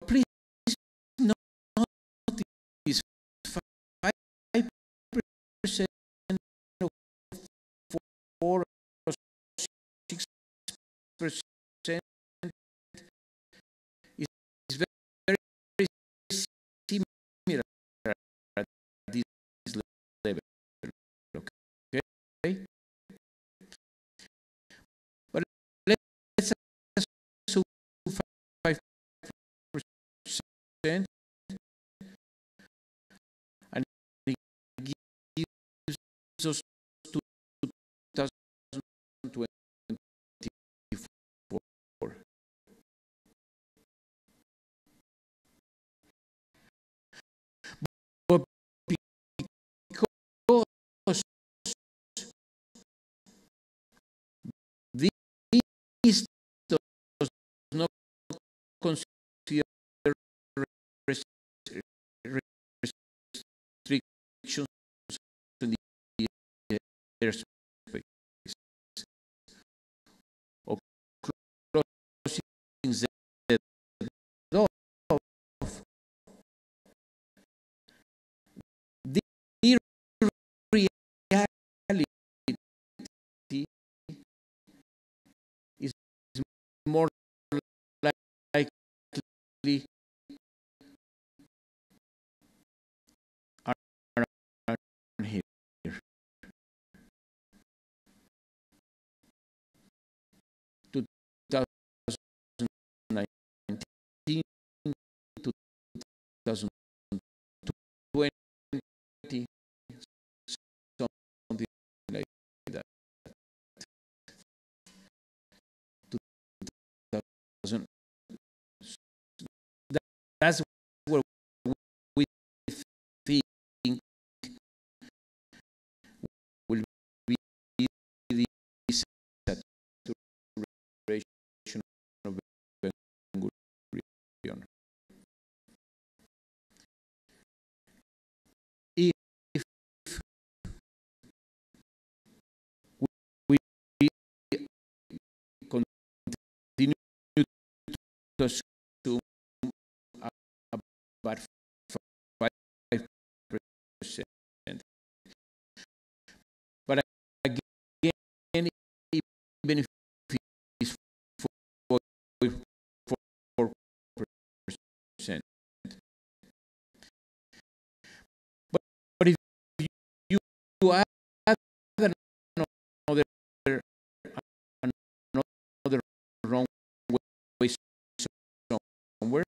please notice 5% of 4 or 6% is very similar at this level. Okay? But let's assume 5%, and it gives us 2024. But because this does not consider restrictions in the airspace or closing Z off. The reality is more likely around here. 2019 to 2020, something like that. 2000 assume about 5%. But again, even if it's 4%. But if you add another wrong way somewhere,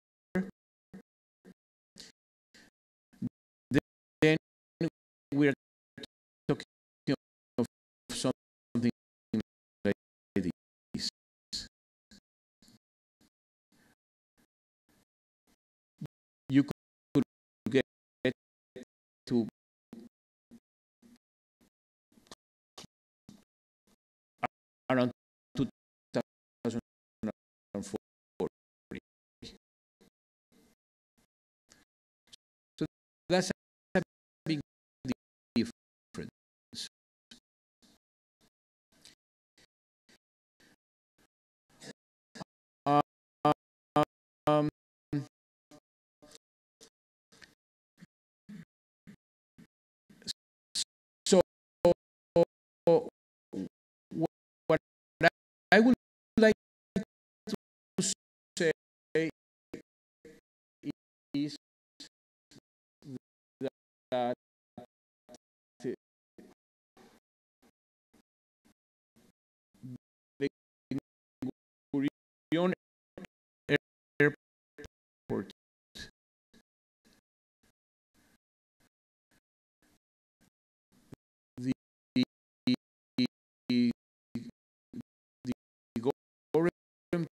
then we're talking of something like this. You could get to around 2040. So that's a big difference. Um, so what I would like to say is that the Gurion Airport the government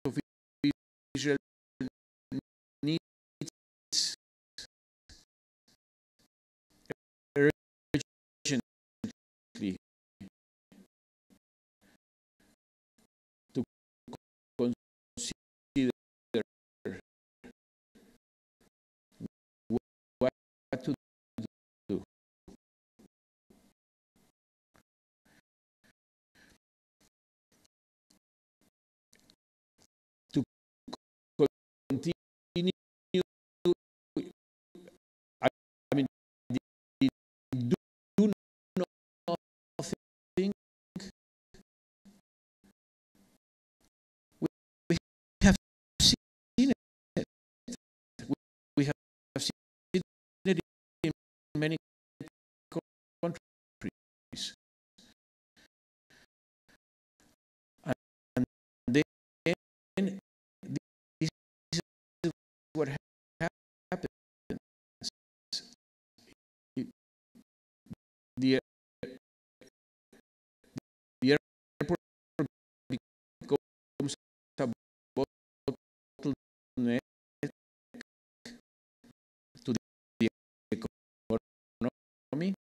official needs urgently to consider what to do. To continue, I mean, do nothing. We have seen it. We have seen it in many countries. And then this is what happens. The airport becomes a bottleneck to the economy,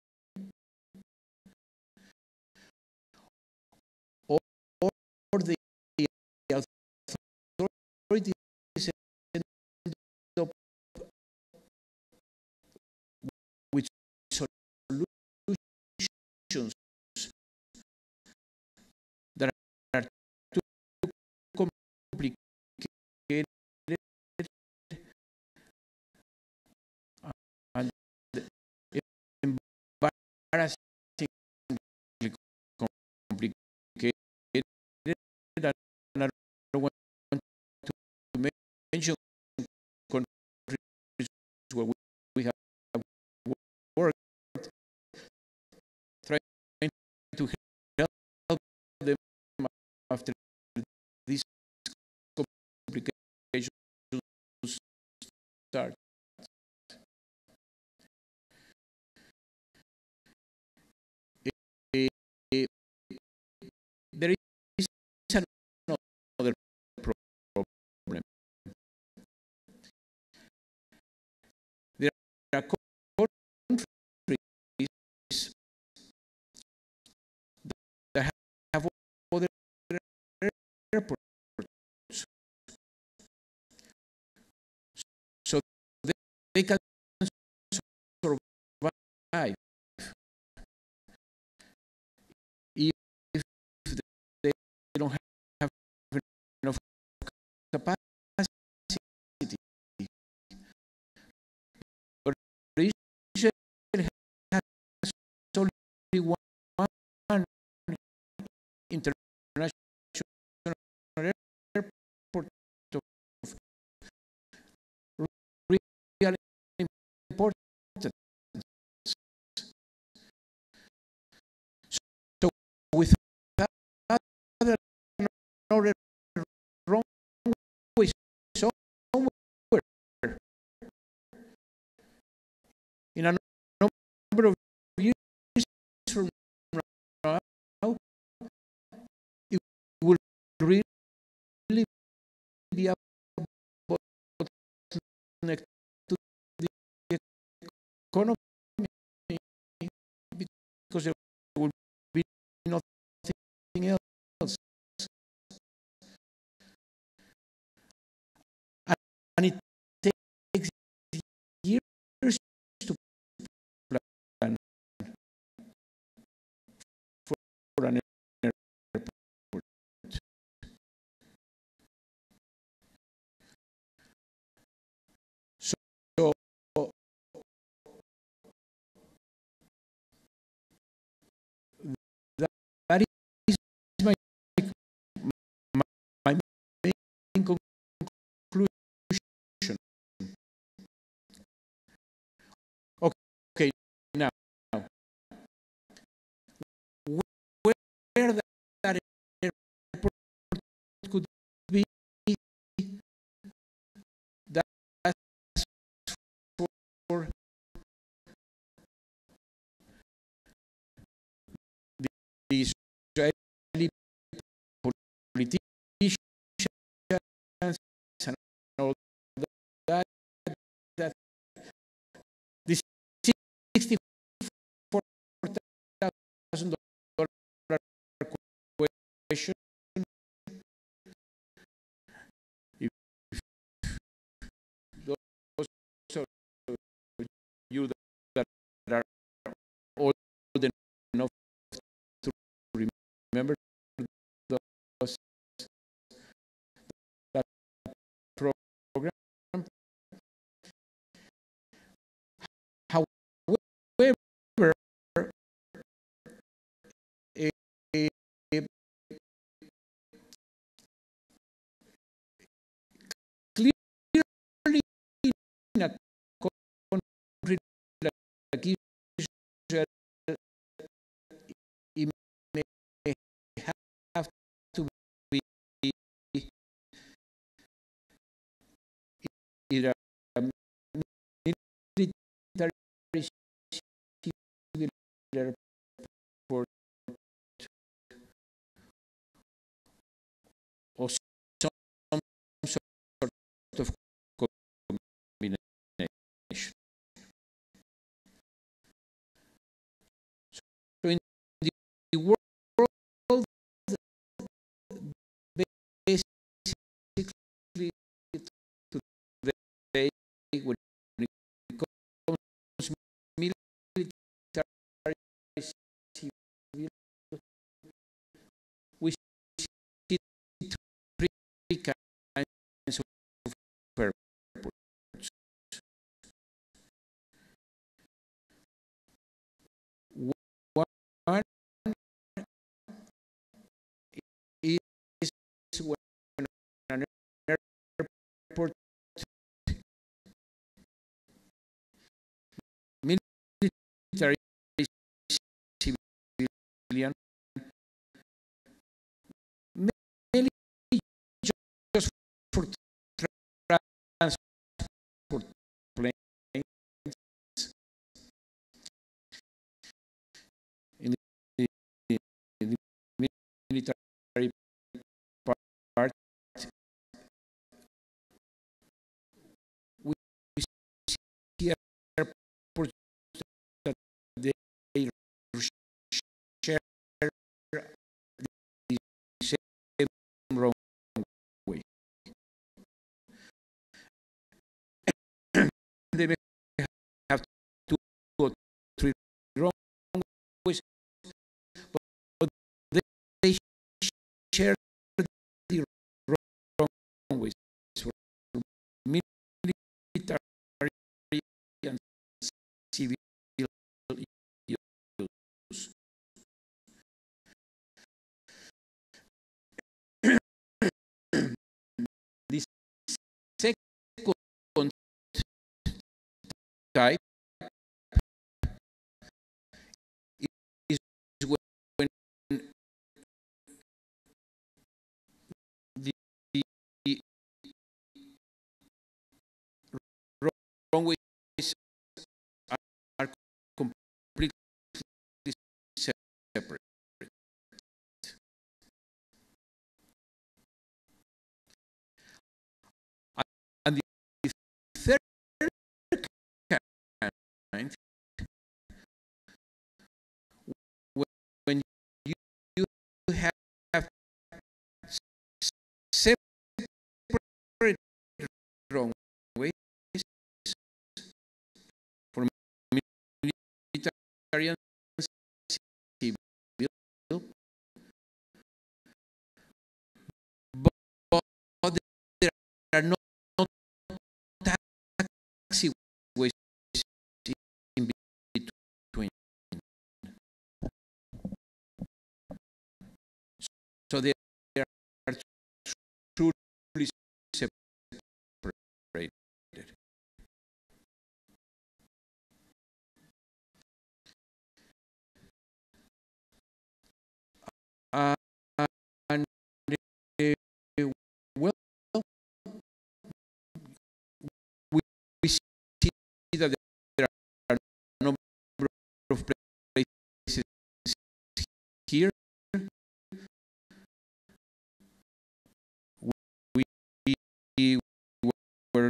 or the authorities end up with solutions that are too complicated and embarrassingly complicated. And I don't want to mention countries where we have worked trying to help them after these complications start. There is another problem. There are countries that have other airports, so they can survive if they don't have enough capacity. But Israel has only one international airport of real importance. So with other runways somewhere in a number of years from now, it will really be a bottleneck to the economy because there will be nothing else. And it takes years to plan for an airport. So that is my main conclusion. Okay, now where that airport could be, that's for the Israeli politicians and all that this $64,000 question, if those of you that are old enough to remember those, that program, however, clearly in a country like Israel, it may have to be either a military civil airport or some sort of combination. So in the world, basically today, when it comes military civil, we see three kinds of airports. One is when an airport military civilian, mainly just for transport planes in the military part. We see airports that they share the same runway. They may have 2 or 3 runways, but they share the runways. type is when the runways are completely separate. And the third kind, when you have separate runways for military and civil, but there are no taxiways in between. So they are truly separated. And well, we see that there are a number of places here. We were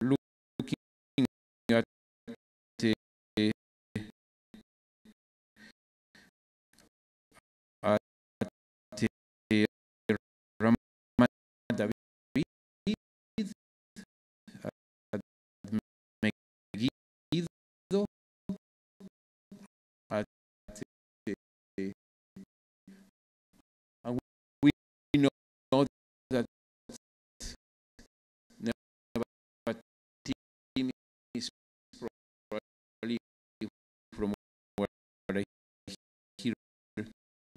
looking at the and we know that our team is probably from where I hear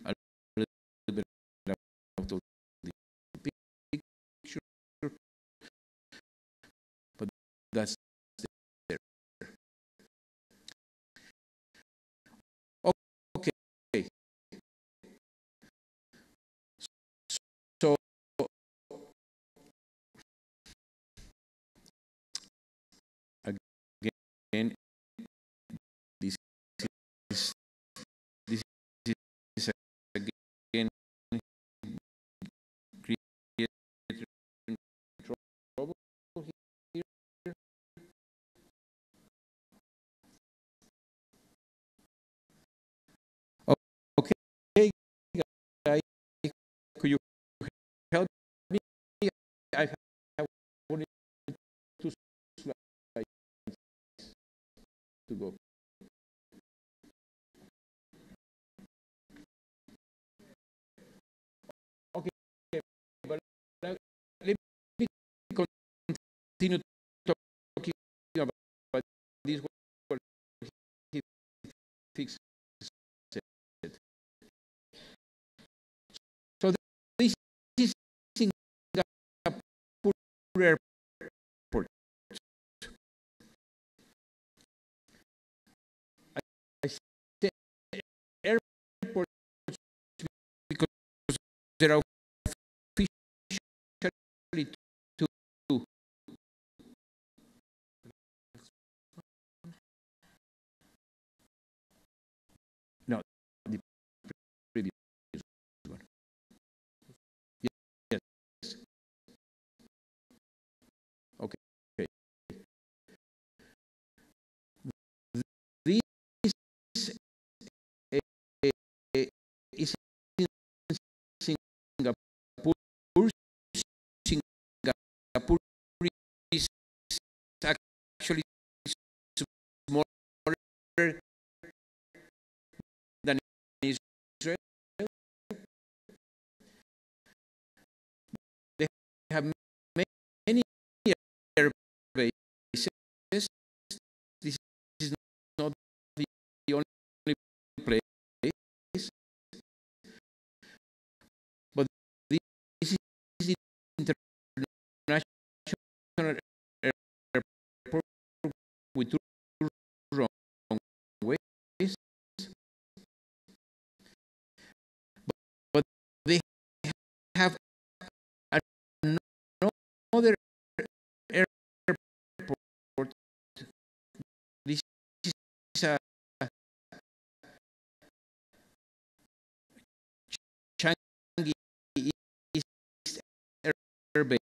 a little bit out of the picture, but that's there. Okay. So again, this is again creating trouble here. Okay, guys, could you help me? I have only 2 slides to go. Okay, but let me continue talking about this what he fixed it. So this is Singapore airport. I say airport because there are officially 2. No, the previous one. Yes. Okay. This is in Singapore. Singapore is actually smaller than Israel. They have many air bases. This is not the only place, but this is international airport with two runways, but they have another airport. This is a Changi East Air Base,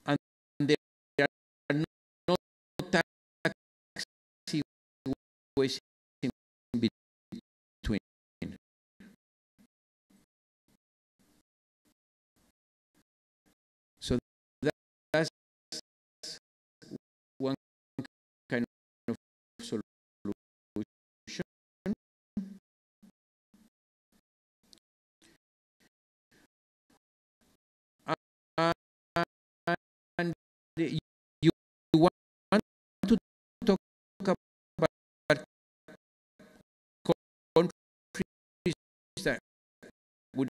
and there are no taxiways in between. So that's one kind of solution. And you want to talk about countries that with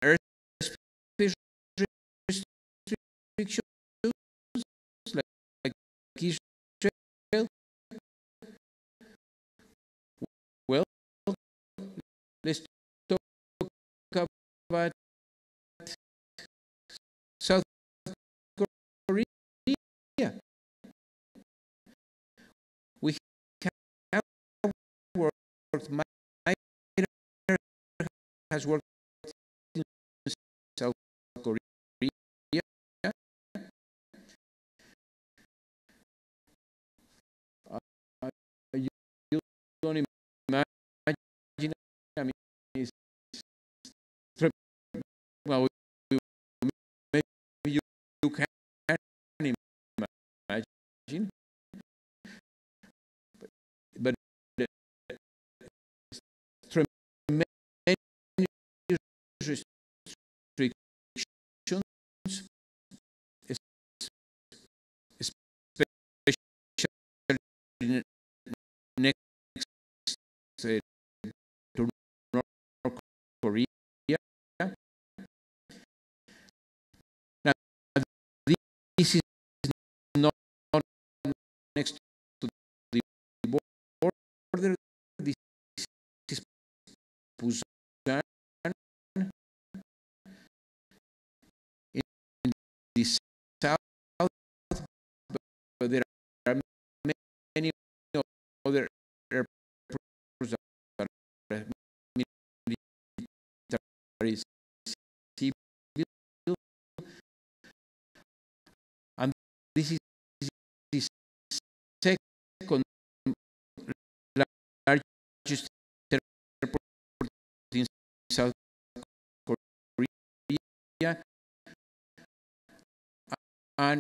airspace restrictions like Israel? Well, let's talk about South Korea. We have worked, MITRE has worked in South Korea. You don't imagine, I mean, it's, well, maybe you can imagine, but tremendous restrictions, especially next to North Korea. Now, this is not next to the border. This is Busan in the south, but there are many other airports that are military civil, and this is the second largest airport in South Korea, and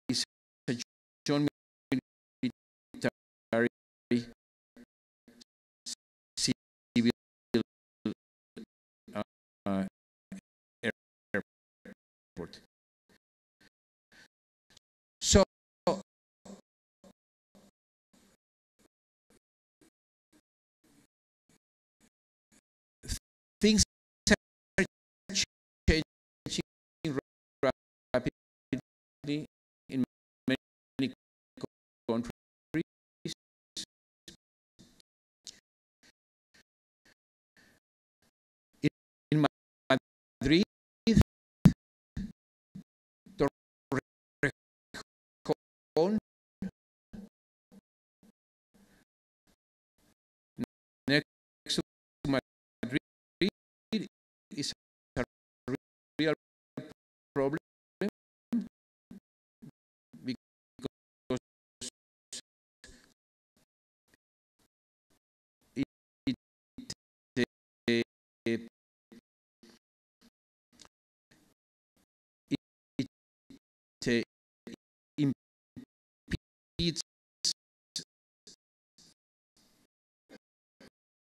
is a joint military civil airport. So things are changing rapidly in many countries. In Madrid, Torrejón, next to Madrid, is a real problem because it impedes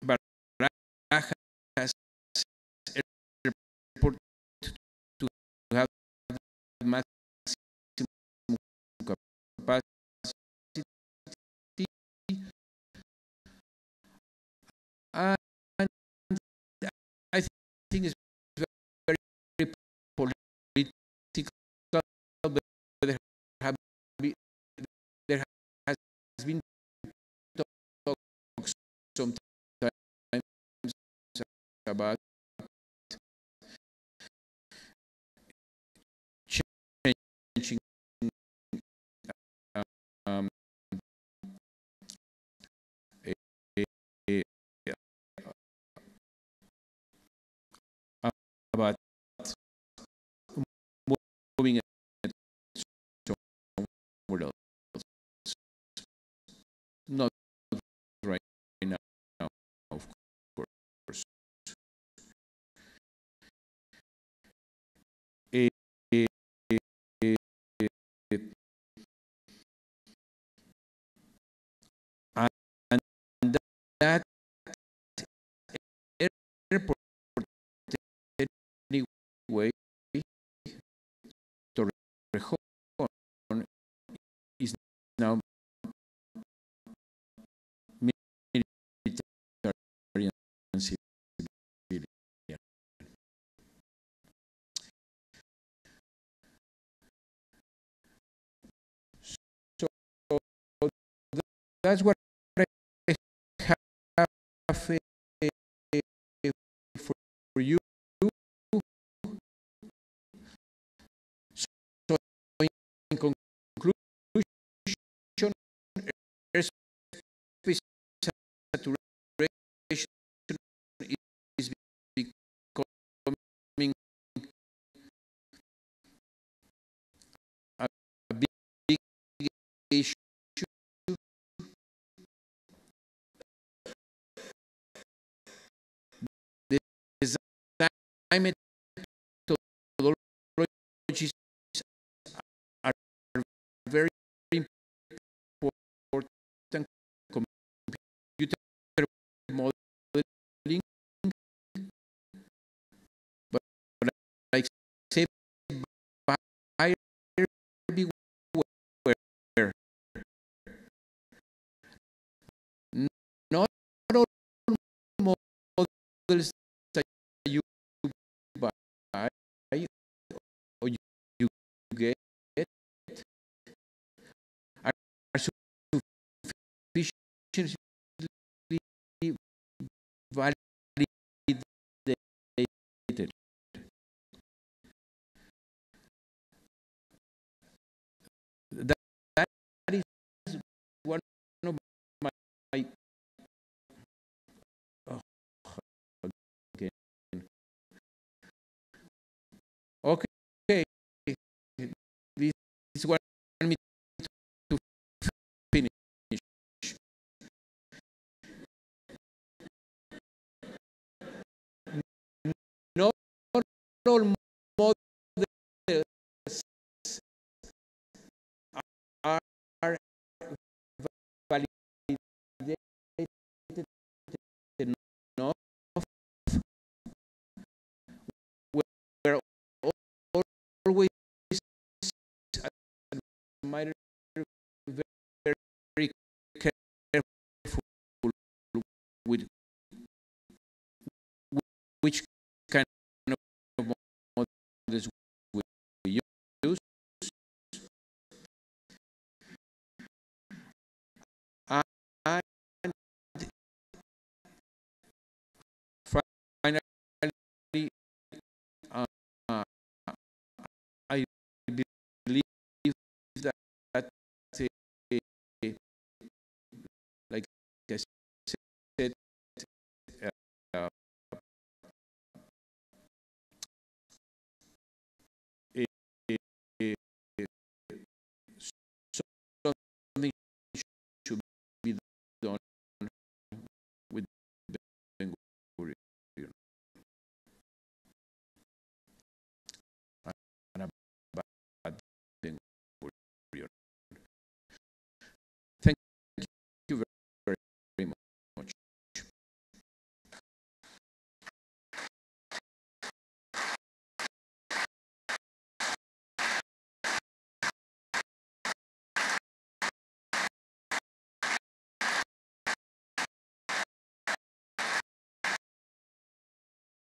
Barajas airport to have maximum capacity, and I think it's very political about changing um, a, a, about moving it somewhere else. Not right now, of course. Eh, eh, eh, and that airport anyway, Torrejon, is now military and civilian. So that's what I have for you. So in conclusion, airspace saturation is becoming a big issue. The design methodologies are very important. Computer modeling, but like say buyer beware. Not all models that you buy or you get are sufficiently validated. That is one of my oh, again. Okay, this is what I need to finish. Not all models are validated enough. We're always at MITRE very careful with which